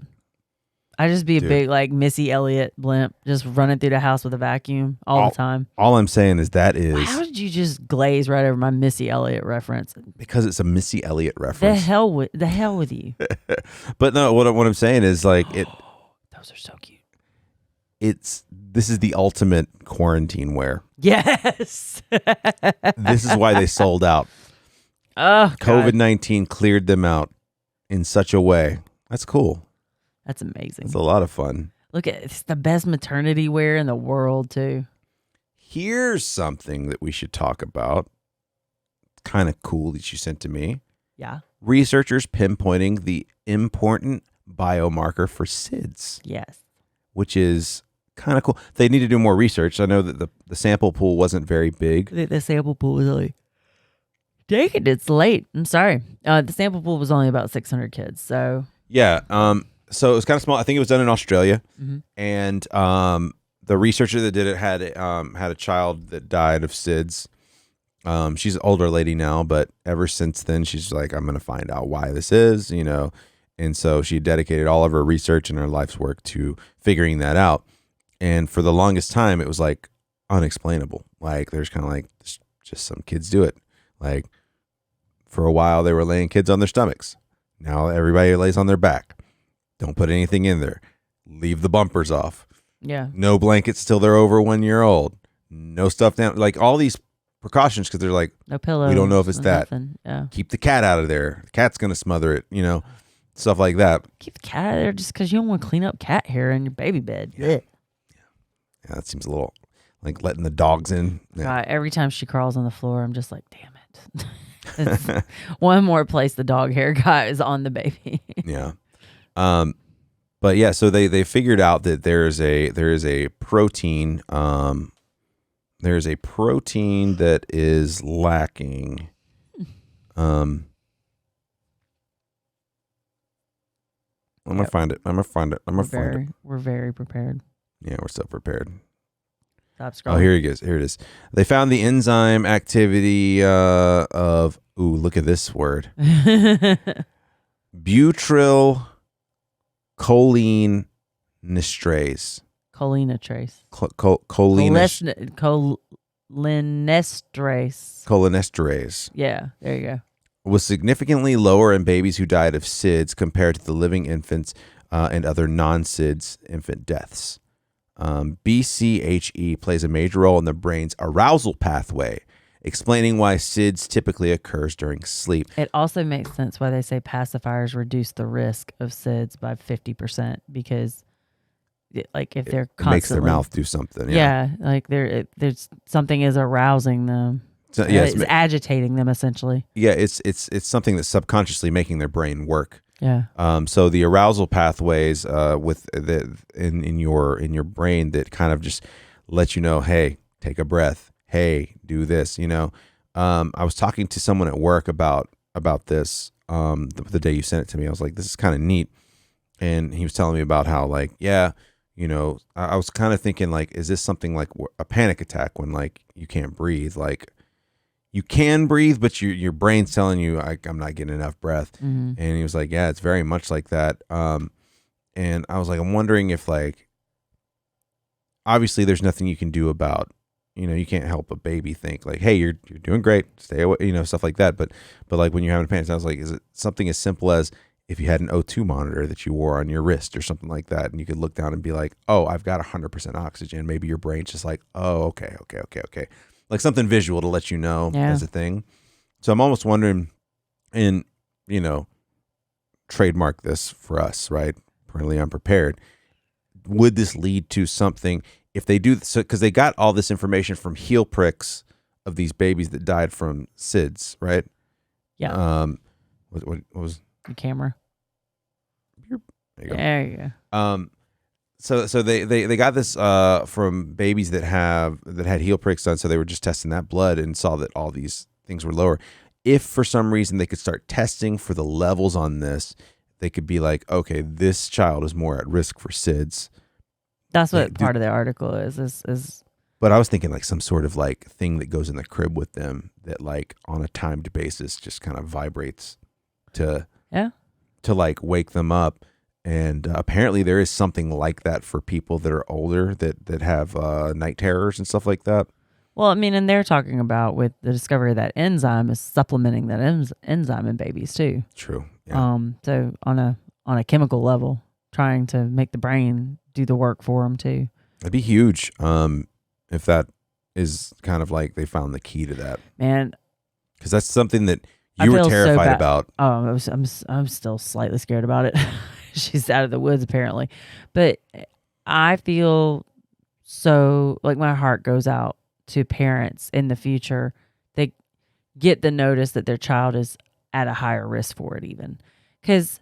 I'd just be a big like Missy Elliott blimp, just running through the house with a vacuum all the time. All I'm saying is How did you just glaze right over my Missy Elliott reference? because it's a Missy Elliott reference. The hell with you. But no, what I'm saying is like it. Those are so cute. This is the ultimate quarantine wear. Yes. This is why they sold out. Oh, COVID-19 cleared them out in such a way. That's cool. That's amazing. It's a lot of fun. Look at it's the best maternity wear in the world too. Here's something that we should talk about. Kind of cool that you sent to me. Yeah. Researchers pinpointing the important biomarker for SIDS. Yes. Which is kind of cool. They need to do more research. I know that the sample pool wasn't very big. The sample pool was only. Dang it, it's late. I'm sorry. The sample pool was only about 600 kids. So. Yeah. So it was kind of small. I think it was done in Australia, Mm-hmm. and the researcher that did it had a child that died of SIDS. She's an older lady now, but ever since then, she's like, I'm going to find out why this is, And so she dedicated all of her research and her life's work to figuring that out. And for the longest time, it was like unexplainable. Like there's kind of like just some kids do it. Like for a while, they were laying kids on their stomachs. Now everybody lays on their back. Don't put anything in there. Leave the bumpers off. Yeah. No blankets till they're over 1 year old. No stuff down. Like all these precautions because they're like, no pillows. We don't know if it's that. Nothing. Yeah. Keep the cat out of there. The cat's going to smother it, stuff like that. Keep the cat out of there just because you don't want to clean up cat hair in your baby bed. Yeah, that seems a little like letting the dogs in. Yeah. God, every time she crawls on the floor, I'm just like, damn it. It's one more place the dog hair guy is on the baby. Yeah. But yeah, so they figured out that there is a protein there's a protein that is lacking. I'm gonna find it. We're very prepared. Yeah, we're so prepared. Stop scrolling. Oh, here it is. Here it is. They found the enzyme activity of look at this word. Butyl choline esterase. Cholinesterase. Cholinesterase. Cholinesterase Yeah, there you go. was significantly lower in babies who died of SIDS compared to the living infants and other non-SIDS infant deaths. BCHE plays a major role in the brain's arousal pathway, explaining why SIDS typically occurs during sleep. It also makes sense why they say pacifiers reduce the risk of SIDS by 50% because like if they're it makes their constantly mouth do something. like there's something is arousing them. So, It's agitating them essentially. Yeah, it's something that's subconsciously making their brain work. Yeah. So the arousal pathways with in your brain that kind of just let you know, hey, take a breath. Hey, do this. I was talking to someone at work about this the day you sent it to me. I was like, this is kind of neat, and he was telling me about how like, yeah, I was kind of thinking like, is this something like a panic attack when like you can't breathe, like. You can breathe, but your brain's telling you, I'm not getting enough breath. Mm-hmm. And he was like, yeah, it's very much like that. And I was like, I'm wondering if like, obviously there's nothing you can do about, you can't help a baby think like, hey, you're doing great, stay away, stuff like that. But like when you're having a panic, I was like, is it something as simple as if you had an O2 monitor that you wore on your wrist or something like that, and you could look down and be like, oh, I've got 100% oxygen. Maybe your brain's just like, oh, okay. Like something visual to let you know as a thing. So I'm almost wondering, and trademark this for us, right? Parentally Unprepared. Would this lead to something if they do so? Because they got all this information from heel pricks of these babies that died from SIDS, right? Yeah. What was the camera? There you go. There you go. So they got this from babies that had heel pricks done. So they were just testing that blood and saw that all these things were lower. If for some reason they could start testing for the levels on this, they could be like, okay, this child is more at risk for SIDS. That's what part of the article is. But I was thinking like some sort of like thing that goes in the crib with them that like on a timed basis just kind of vibrates to like wake them up. And apparently there is something like that for people that are older that have night terrors and stuff like that. Well, I mean, and they're talking about with the discovery of that enzyme is supplementing that enzyme in babies too. True. Yeah. So on a chemical level, trying to make the brain do the work for them too. That'd be huge. If that is kind of like they found the key to that, man. Because that's something that you were terrified about. Oh, I'm still slightly scared about it. She's out of the woods apparently, but I feel so like my heart goes out to parents in the future. They get the notice that their child is at a higher risk for it, even because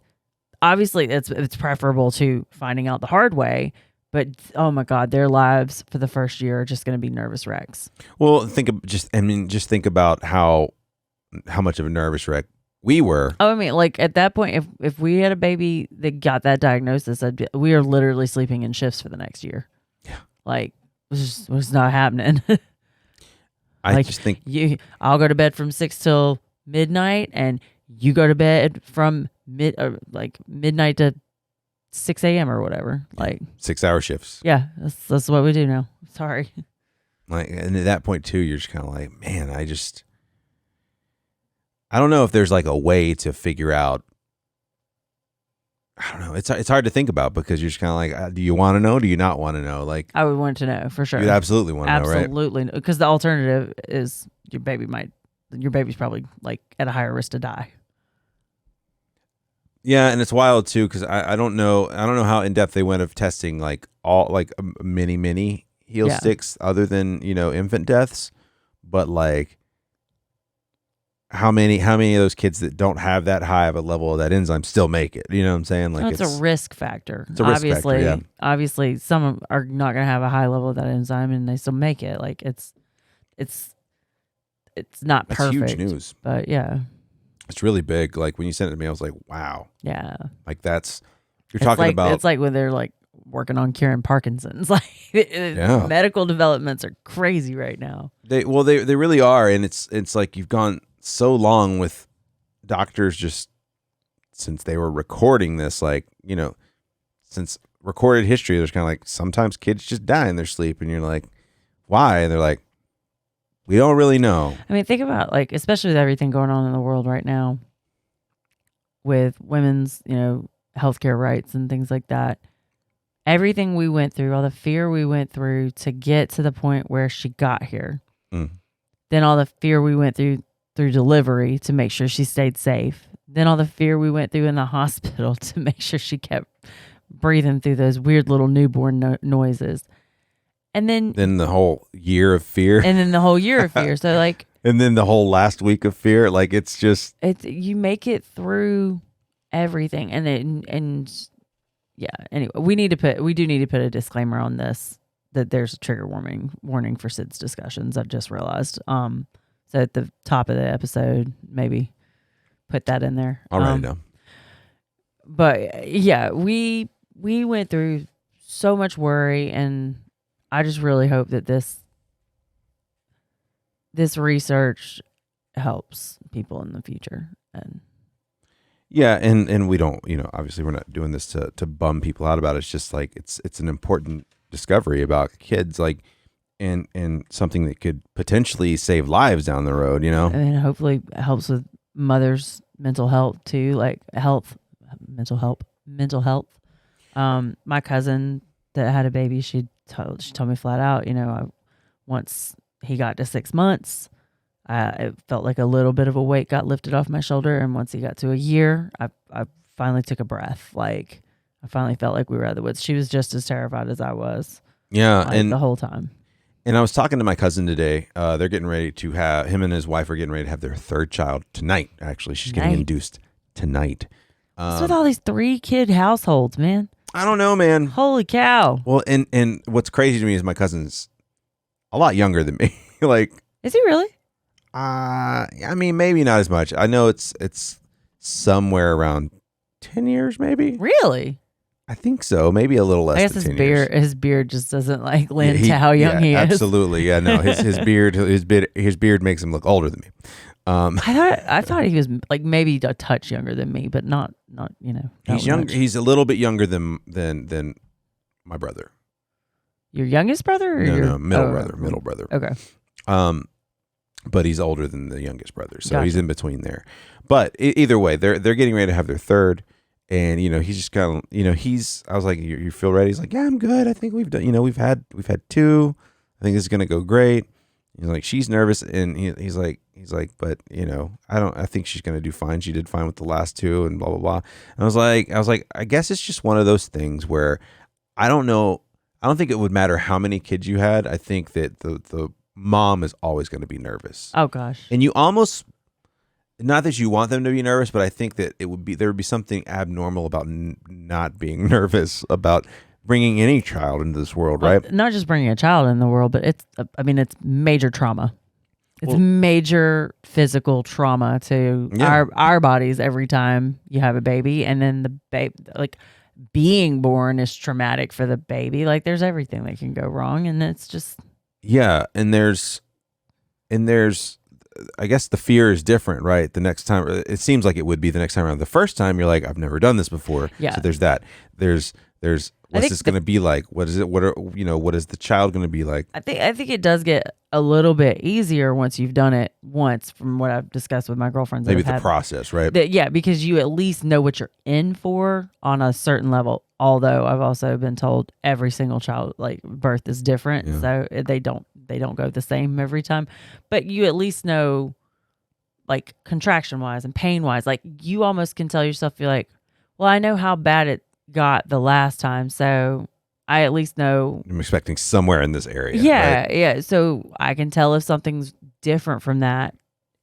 obviously it's preferable to finding out the hard way. But oh my God, their lives for the first year are just going to be nervous wrecks. Well, just think about how much of a nervous wreck we were. Oh, I mean, like at that point, if we had a baby that got that diagnosis, we are literally sleeping in shifts for the next year. Yeah, like it was not happening. I just think I'll go to bed from 6 till midnight, and you go to bed from midnight to 6 a.m. or whatever. Like 6-hour shifts. Yeah, that's what we do now. Sorry. Like, and at that point too, you're just kind of like, man, I don't know if there's like a way to figure out. I don't know. It's hard to think about because you're just kind of like, do you want to know? Do you not want to know? Like, I would want to know for sure. You'd absolutely want to know, right? Absolutely, because the alternative is your baby's probably like at a higher risk to die. Yeah, and it's wild too because I don't know how in depth they went of testing like all like mini heel sticks other than infant deaths, but like. How many of those kids that don't have that high of a level of that enzyme still make it? You know what I'm saying? Like it's a risk factor. It's a risk factor, yeah. Obviously, some are not going to have a high level of that enzyme, and they still make it. Like it's not That's perfect. huge news, but yeah, it's really big. Like when you sent it to me, I was like, wow. Yeah. Like you're talking about. It's like when they're like working on curing Parkinson's. Like medical developments are crazy right now. They really are, and it's like you've gone so long with doctors just since they were recording this, like, since recorded history, there's kind of like sometimes kids just die in their sleep and you're like, why? And they're like, we don't really know. I mean, think about like, especially with everything going on in the world right now with women's, healthcare rights and things like that. Everything we went through, all the fear we went through to get to the point where she got here. Then all the fear we went through delivery to make sure she stayed safe. Then all the fear we went through in the hospital to make sure she kept breathing through those weird little newborn noises. And then the whole year of fear. And then the whole year of fear. So like, and then the whole last week of fear. Like it's just, you make it through everything. And yeah, anyway, we do need to put a disclaimer on this, that there's a trigger warning for SIDS discussions. I've just realized. So at the top of the episode, maybe put that in there. I'll write it down. But yeah, we went through so much worry, and I just really hope that this research helps people in the future. And yeah, and we don't, obviously we're not doing this to bum people out about it. It's just like it's an important discovery about kids, like and something that could potentially save lives down the road, And hopefully it helps with mothers' mental health too, like mental health. My cousin that had a baby, she told me flat out, once he got to 6 months, it felt like a little bit of a weight got lifted off my shoulder. And once he got to a year, I finally took a breath. Like I finally felt like we were out of the woods. She was just as terrified as I was. Yeah. And the whole time. And I was talking to my cousin today. They're getting ready to him and his wife are getting ready to have their third child tonight. Actually, she's getting induced tonight. What's with all these 3-kid households, man? I don't know, man. Holy cow. Well, and what's crazy to me is my cousin's a lot younger than me. Like, is he really? I mean, maybe not as much. I know it's somewhere around 10 years, maybe. Really? I think so. Maybe a little less. I guess than his 10 beard, years. his beard just doesn't like lend to how young he is. Absolutely. Yeah. No, his beard makes him look older than me. I thought he was like maybe a touch younger than me, but not He's young. He's a little bit younger than my brother. Your youngest brother? Or no, middle brother. Okay. But he's older than the youngest brother, so Gotcha. he's in between there. But either way, they're getting ready to have their third, and he's just kind of I was like, you feel ready? He's like, yeah, I'm good. I think we've done. We've had 2. I think this is gonna go great. He's like, she's nervous, and he's like, but I think she's gonna do fine. She did fine with the last 2, and blah blah blah. And I was like, I guess it's just one of those things where I don't know. I don't think it would matter how many kids you had. I think that the mom is always going to be nervous. Oh gosh. And you almost, not that you want them to be nervous, but I think that there would be something abnormal about not being nervous about bringing any child into this world, right? Not just bringing a child in the world, but it's major trauma. It's major physical trauma to our bodies every time you have a baby, and then the baby, like being born is traumatic for the baby. Like there's everything that can go wrong, and it's just and there's I guess the fear is different, right? The next time, it seems like it would be the next time around. The first time you're like, I've never done this before. Yeah. So there's that. There's what's this going to be like? What is it? What is the child going to be like? I think it does get a little bit easier once you've done it once, from what I've discussed with my girlfriends. Maybe the process, right? Because you at least know what you're in for on a certain level. Although I've also been told every single child, like, birth is different, so they don't go the same every time. But you at least know, like, contraction wise and pain wise, like you almost can tell yourself, you're like, well, I know how bad it got the last time, so I at least know I'm expecting somewhere in this area. Yeah, right? yeah. So I can tell if something's different from that.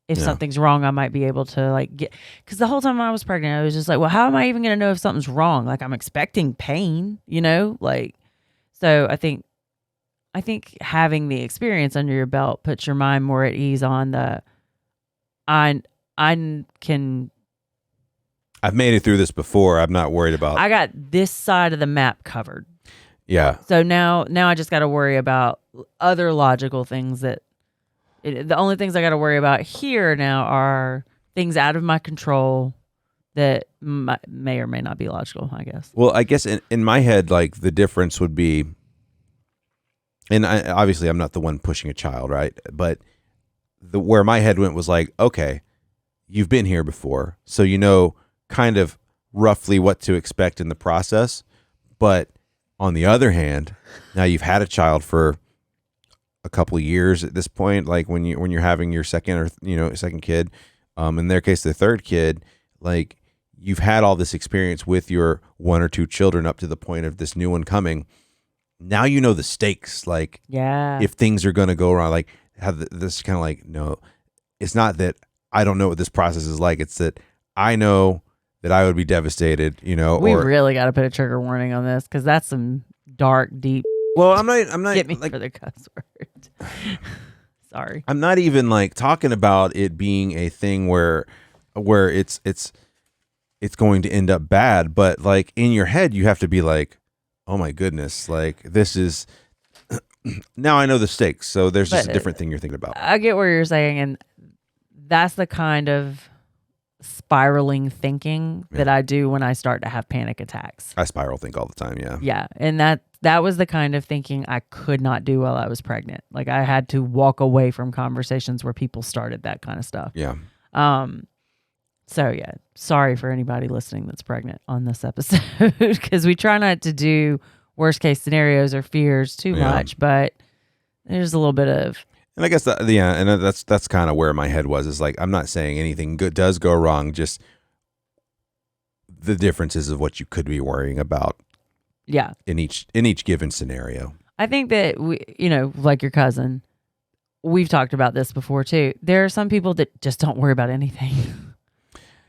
If something's wrong, I might be able to get, because the whole time I was pregnant, I was just like, well, how am I even going to know if something's wrong? Like, I'm expecting pain, like, so I think having the experience under your belt puts your mind more at ease on I've made it through this before. I'm not worried about. I got this side of the map covered. Yeah. So now I just got to worry about other logical things the only things I got to worry about here now are things out of my control that may or may not be logical, I guess. Well, I guess in my head, like, the difference would be, and obviously I'm not the one pushing a child, right? But where my head went was like, okay, you've been here before, so you know kind of roughly what to expect in the process. But on the other hand, now you've had a child for a couple of years at this point, like when you're having your second or second kid, in their case the third kid, like, you've had all this experience with your 1 or 2 children up to the point of this new one coming. Now you know the stakes, like if things are going to go wrong, like have this kind of like, no, it's not that I don't know what this process is like. It's that I know that I would be devastated, We really got to put a trigger warning on this because that's some dark, deep. Well, I'm not Get me like, for the cuss word. Sorry. I'm not even like talking about it being a thing where it's going to end up bad, but like in your head you have to be like, oh my goodness, like this is now I know the stakes, so there's just a different thing you're thinking about. I get what you're saying, and that's the kind of spiraling thinking that I do when I start to have panic attacks. I spiral think all the time, yeah. Yeah, and that was the kind of thinking I could not do while I was pregnant. Like I had to walk away from conversations where people started that kind of stuff. Yeah. So yeah, sorry for anybody listening that's pregnant on this episode because we try not to do worst case scenarios or fears too much, but there's a little bit of. And I guess that's kind of where my head was. Is like I'm not saying anything good does go wrong, just the differences of what you could be worrying about. Yeah. In each given scenario. I think that we, like your cousin, we've talked about this before too. There are some people that just don't worry about anything.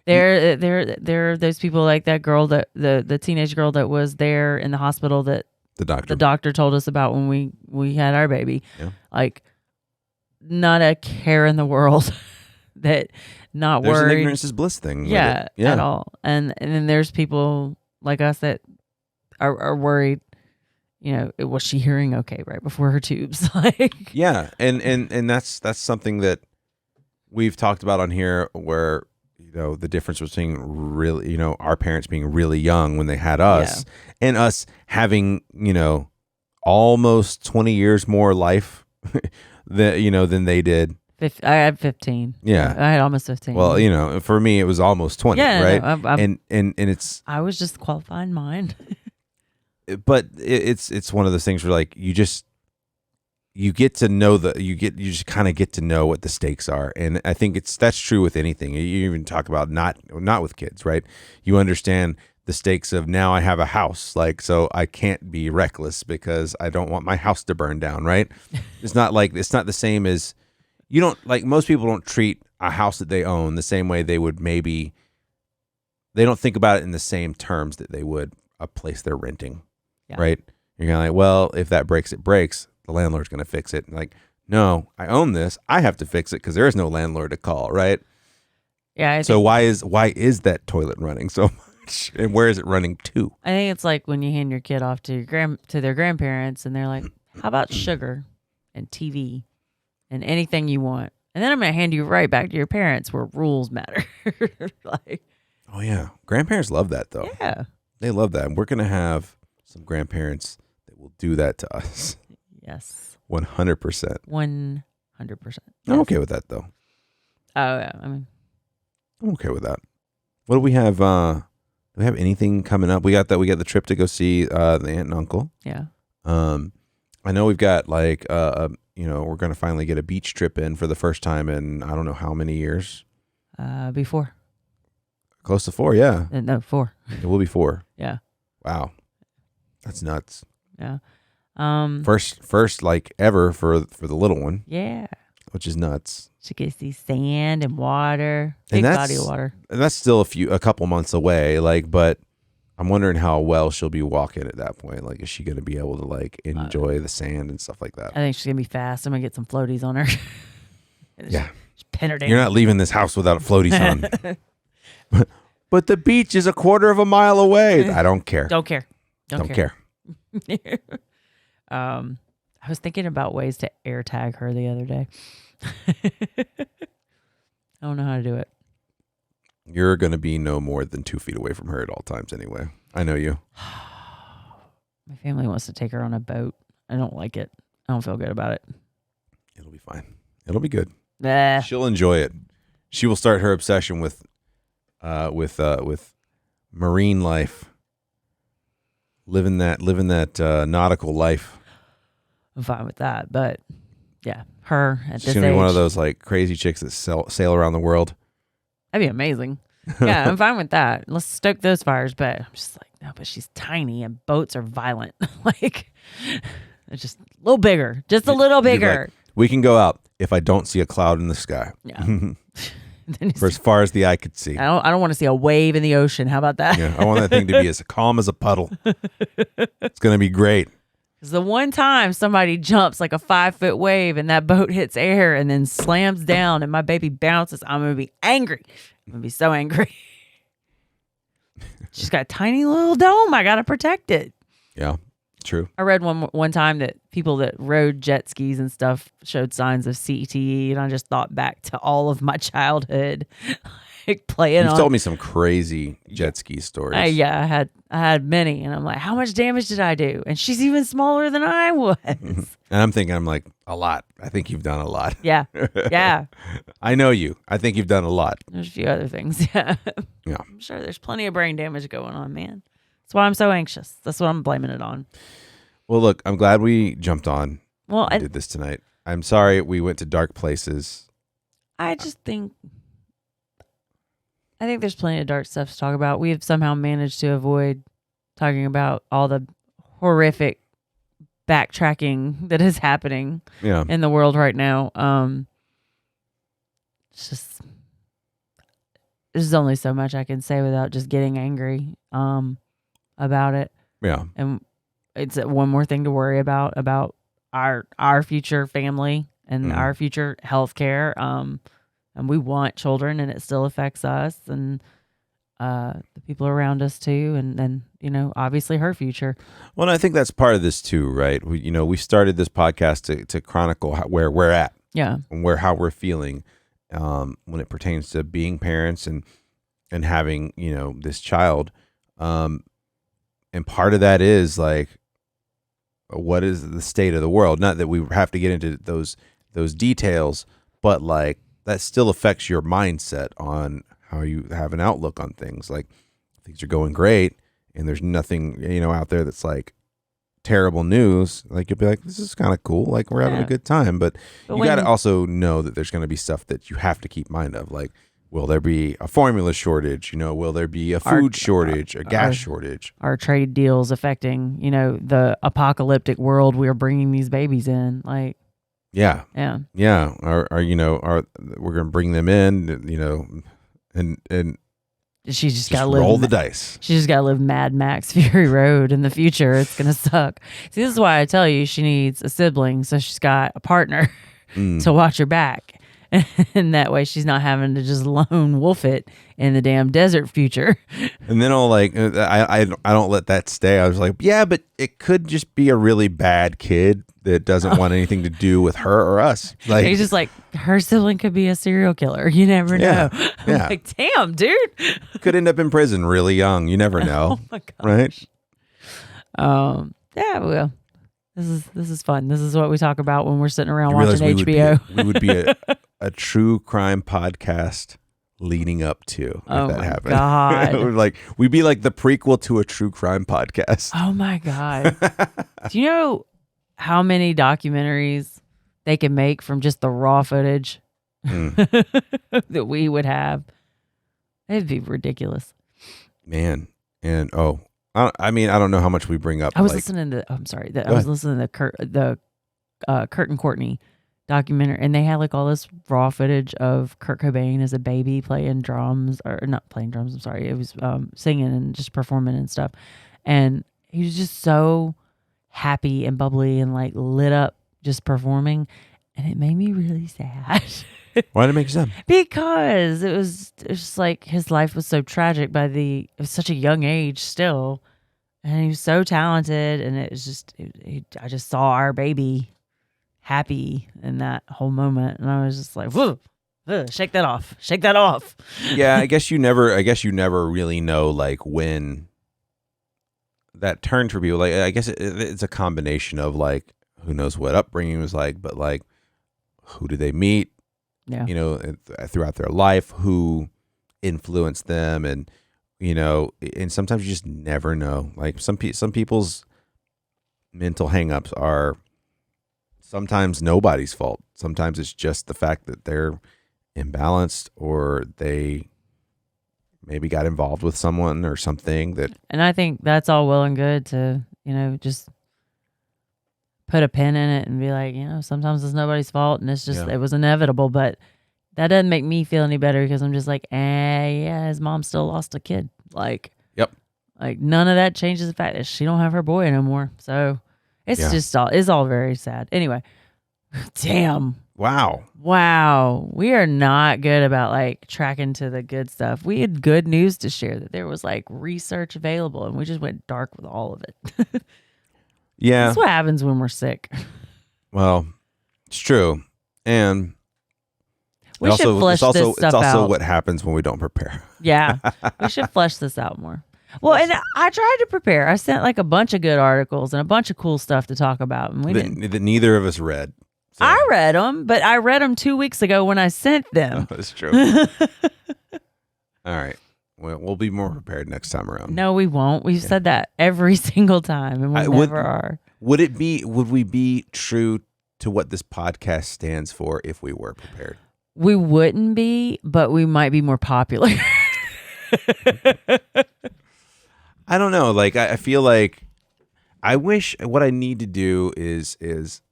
There are those people like that girl that the teenage girl that was there in the hospital that the doctor told us about when we had our baby. Yeah. Like not a care in the world that not there's worried. An ignorance is bliss thing. Yeah, at all. And then there's people like us that are worried. Was she hearing okay right before her tubes? Like yeah, and that's something that we've talked about on here where the difference between really our parents being really young when they had us and us having almost 20 years more life than they did. I had 15. Yeah, I had almost 15. Well, for me it was almost 20. Yeah, right. No, and it's I was just qualifying mine. But it's one of those things where like you get to know you just kind of get to know what the stakes are, and I think that's true with anything. You even talk about not with kids, right? You understand the stakes of now I have a house, like so I can't be reckless because I don't want my house to burn down, right? It's not the same as you don't like most people don't treat a house that they own the same way they would maybe. They don't think about it in the same terms that they would a place they're renting. Yeah. Right? You're kind of like, well, if that breaks, it breaks. The landlord's going to fix it. Like, no, I own this. I have to fix it because there is no landlord to call, right? Yeah. So why is that toilet running so much, and where is it running to? I think it's like when you hand your kid off to their grandparents, and they're like, "How about sugar and TV and anything you want?" And then I'm going to hand you right back to your parents where rules matter. Like, oh yeah, grandparents love that though. Yeah, they love that, and we're going to have some grandparents that will do that to us. Yes. 100%. 100%. I'm okay with that though. Oh yeah, I'm okay with that. What do we have? Do we have anything coming up? We got the trip to go see the aunt and uncle. Yeah. I know we've got like we're gonna finally get a beach trip in for the first time in I don't know how many years. Before. Close to 4, yeah. No, 4. It will be 4. Yeah. Wow. That's nuts. Yeah. First like ever for the little one. Yeah. Which is nuts. She gets see sand and water. Big body of water. And that's still a couple months away, like, but I'm wondering how well she'll be walking at that point. Like, is she gonna be able to like enjoy the sand and stuff like that? I think she's gonna be fast. I'm gonna get some floaties on her. Yeah. Just pin her down. You're not leaving this house without floaties on. But the beach is a quarter of a mile away. I don't care. Don't care. Don't care. I was thinking about ways to air tag her the other day. I don't know how to do it. You're going to be no more than 2 feet away from her at all times anyway. I know you. My family wants to take her on a boat. I don't like it. I don't feel good about it. It'll be fine. It'll be good. Nah. She'll enjoy it. She will start her obsession with marine life. Living that nautical life. I'm fine with that, but yeah, her at She's this gonna age, be one of those like crazy chicks that sail around the world. That'd be amazing. Yeah, I'm fine with that. Let's stoke those fires. But I'm just like, no, but she's tiny and boats are violent. Like, it's just a little bigger, just a little You'd be bigger. like, we can go out if I don't see a cloud in the sky. Yeah. For as far as the eye could see. I don't want to see a wave in the ocean. How about that? Yeah, I want that thing to be as calm as a puddle. It's going to be great. Because the one time somebody jumps like a 5-foot wave and that boat hits air and then slams down and my baby bounces, I'm going to be angry. I'm going to be so angry. She's got a tiny little dome. I got to protect it. Yeah, true. I read one time that people that rode jet skis and stuff showed signs of CTE, and I just thought back to all of my childhood, like playing You've on. told me some crazy jet ski stories. Yeah, I had many, and I'm like, how much damage did I do? And she's even smaller than I was. And I'm thinking, a lot. I think you've done a lot. Yeah, yeah. I know you. I think you've done a lot. There's a few other things. Yeah, Yeah. I'm sure there's plenty of brain damage going on, man. That's why I'm so anxious. That's what I'm blaming it on. Well, look, I'm glad we jumped on Well, and did this tonight. I'm sorry we went to dark places. I think there's plenty of dark stuff to talk about. We have somehow managed to avoid talking about all the horrific backtracking that is happening in the world right now. It's just, there's only so much I can say without just getting angry about it. Yeah. And it's one more thing to worry about our future family and our future health care. And we want children, and it still affects us and the people around us too. And then, obviously her future. Well, and I think that's part of this too, right? We started this podcast to chronicle where we're at. Yeah. And how we're feeling when it pertains to being parents and having, this child. And part of that is like, what is the state of the world? Not that we have to get into those details, but like that still affects your mindset on how you have an outlook on things. Like things are going great and there's nothing, out there that's like terrible news. Like you'll be like, this is kind of cool. Like we're having a good time, but you got to also know that there's going to be stuff that you have to keep mind of. Like, will there be a formula shortage? Will there be a food shortage, a gas shortage? Our trade deals affecting, the apocalyptic world we're bringing these babies in. Like, yeah. We're going to bring them in, and she just got to live. Roll the dice. She just got to live Mad Max Fury Road in the future. It's going to suck. See, this is why I tell you she needs a sibling. So she's got a partner to watch her back. And that way she's not having to just lone wolf it in the damn desert future. And then I don't let that stay. I was like, yeah, but it could just be a really bad kid that doesn't want anything to do with her or us. Like he's just like, her sibling could be a serial killer. You never know. Yeah. I'm like, damn, dude. Could end up in prison really young. You never know. Oh my gosh. Right? Yeah, well. This is fun. This is what we talk about when we're sitting around watching HBO. We would be a true crime podcast leading up to if that happened. God. We'd be like the prequel to a true crime podcast. Oh my God. Do you know how many documentaries they can make from just the raw footage that we would have? It'd be ridiculous. Man. And I don't know how much we bring up. I was listening to. I'm sorry. I was listening to the Kurt and Courtney documentary, and they had like all this raw footage of Kurt Cobain as a baby playing drums, or not playing drums. I'm sorry. It was singing and just performing and stuff, and he was just so happy and bubbly and like lit up just performing, and it made me really sad. Why did it make you sad? Because it was just like his life was so tragic it was such a young age still. And he was so talented, and it was just, I just saw our baby happy in that whole moment, and I was just like, "Whoa, shake that off, shake that off." Yeah, I guess you never really know like when that turned for people. Like, I guess it's a combination of like who knows what upbringing was like, but like who did they meet? Yeah, throughout their life, who influenced them, and. And sometimes you just never know. Like some people's mental hangups are sometimes nobody's fault. Sometimes it's just the fact that they're imbalanced or they maybe got involved with someone or something that. And I think that's all well and good to, just put a pin in it and be like, sometimes it's nobody's fault and it's just, it was inevitable. But that doesn't make me feel any better because I'm just like, yeah, his mom still lost a kid. Like, yep. Like none of that changes the fact that she don't have her boy no more. So it's it's all very sad. Anyway, damn. Wow. We are not good about like tracking to the good stuff. We had good news to share that there was like research available and we just went dark with all of it. Yeah. That's what happens when we're sick. Well, it's true. And we should flesh this stuff out. It's also what happens when we don't prepare. Yeah. We should flesh this out more. Well, and I tried to prepare. I sent like a bunch of good articles and a bunch of cool stuff to talk about. And that neither of us read. So. I read them, but I read them 2 weeks ago when I sent them. Oh, that's true. All right. Well, we'll be more prepared next time around. No, we won't. We've said that every single time, and we never are. Would we be true to what this podcast stands for if we were prepared? We wouldn't be, but we might be more popular. I don't know. Like, I feel like I wish what I need to do is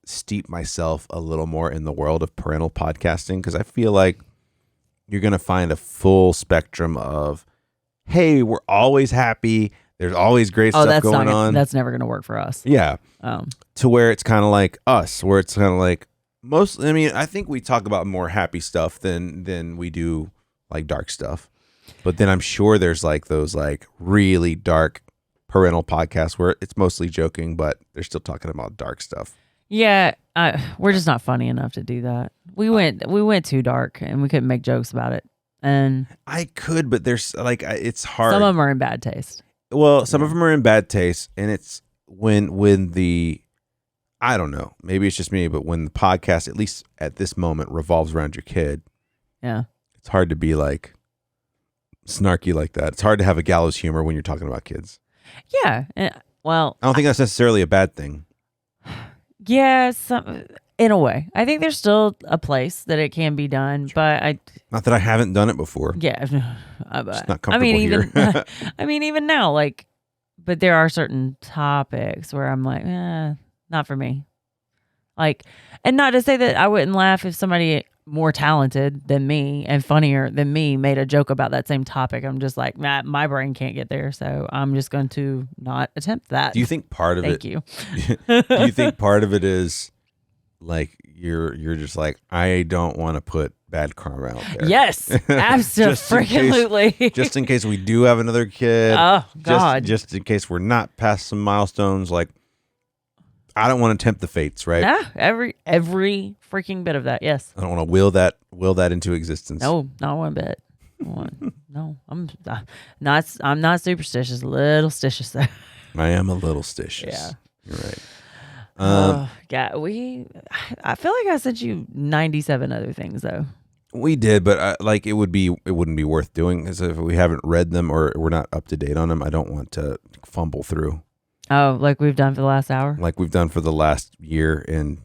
steep myself a little more in the world of parental podcasting, because I feel like you're going to find a full spectrum of, hey, we're always happy. There's always great stuff going on. That's never going to work for us. Yeah. To where it's kind of like us, where it's kind of like I think we talk about more happy stuff than we do like dark stuff. But then I'm sure there's like those like really dark parental podcasts where it's mostly joking, but they're still talking about dark stuff. Yeah, we're just not funny enough to do that. We went too dark, and we couldn't make jokes about it. And I could, but there's like it's hard. Some of them are in bad taste. Well, some of them are in bad taste, and it's when the I don't know, maybe it's just me, but when the podcast, at least at this moment, revolves around your kid, yeah, it's hard to be like snarky like that. It's hard to have a gallows humor when you're talking about kids. Yeah, well, I don't think that's necessarily a bad thing. Yeah, in a way. I think there's still a place that it can be done, but not that I haven't done it before. Yeah, just not comfortable here. Even now, like, but there are certain topics where I'm like, not for me. Like, and not to say that I wouldn't laugh if somebody more talented than me and funnier than me made a joke about that same topic. I'm just like, my brain can't get there, so I'm just going to not attempt that. Do you think part of Thank you. Do you think part of it is like you're just like, I don't want to put bad karma out there? Yes, absolutely. Just in case we do have another kid. Oh God. Just in case we're not past some milestones, like I don't want to tempt the fates, right? Yeah, every freaking bit of that. Yes. I don't want to will that into existence. No, not one bit. No, I'm not superstitious. A little stitious though. I am a little stitious. Yeah, you're right. I feel like I sent you 97 other things though. We did, but like it wouldn't be worth doing because if we haven't read them or we're not up to date on them, I don't want to fumble through. Oh, like we've done for the last hour? Like we've done for the last year and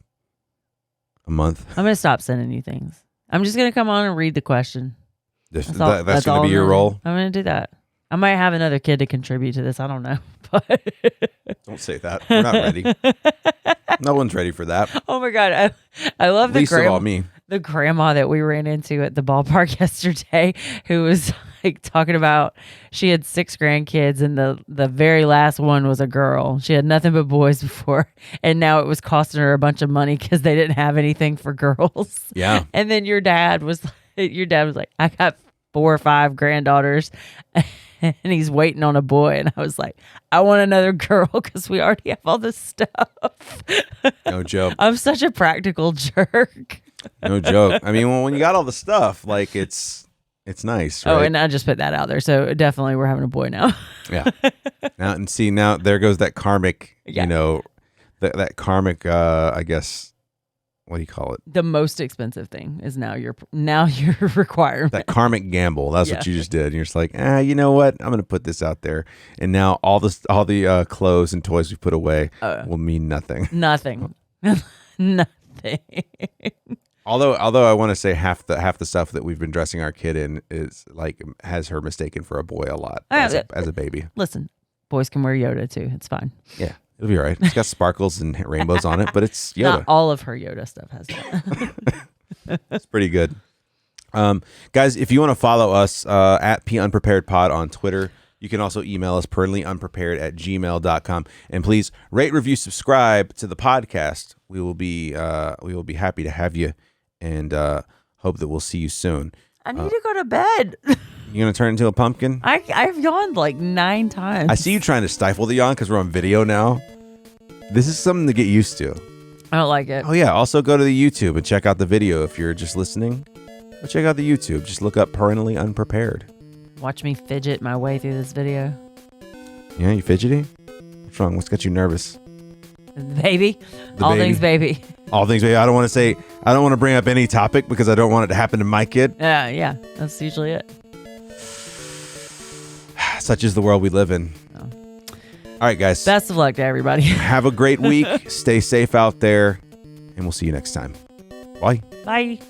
a month. I'm going to stop sending you things. I'm just going to come on and read the question. That's going to be your role? I'm going to do that. I might have another kid to contribute to this. I don't know. But don't say that. We're not ready. No one's ready for that. Oh my God. I love Least of all me. The grandma that we ran into at the ballpark yesterday who was like talking about she had 6 grandkids and the very last one was a girl. She had nothing but boys before, and now it was costing her a bunch of money because they didn't have anything for girls. Yeah. And then your dad was like, I got 4 or 5 granddaughters and he's waiting on a boy. And I was like, I want another girl because we already have all this stuff. No joke. I'm such a practical jerk. No joke. I mean, when you got all the stuff, like it's nice, right? Oh, and I just put that out there. So definitely we're having a boy now. Yeah. Now there goes that karmic, that karmic, I guess, what do you call it? The most expensive thing is now your requirement. That karmic gamble. That's what you just did. And you're just like, you know what? I'm going to put this out there. And now all the clothes and toys we put away will mean nothing. Nothing. Nothing. Although I want to say half the stuff that we've been dressing our kid in is like has her mistaken for a boy a lot as a baby. Listen, boys can wear Yoda too. It's fine. Yeah, it'll be all right. It's got sparkles and rainbows on it, but it's Yoda. Not all of her Yoda stuff has that. It's pretty good. Guys, if you want to follow us at PUnpreparedPod on Twitter, you can also email us parentallyunprepared@gmail.com. And please rate, review, subscribe to the podcast. We will be happy to have you, and hope that we'll see you soon. I need to go to bed. You gonna turn into a pumpkin? I've yawned like 9 times. I see you trying to stifle the yawn because we're on video now. This is something to get used to. I don't like it. Oh yeah. Also go to the YouTube and check out the video. If you're just listening, go check out the YouTube. Just look up Parentally Unprepared. Watch me fidget my way through this video. Yeah, you fidgety? What's wrong? What's got you nervous? The baby. The All baby. things baby. All things baby. I don't want to bring up any topic because I don't want it to happen to my kid. Yeah. That's usually it. Such is the world we live in. Oh. All right, guys. Best of luck to everybody. Have a great week. Stay safe out there, and we'll see you next time. Bye. Bye.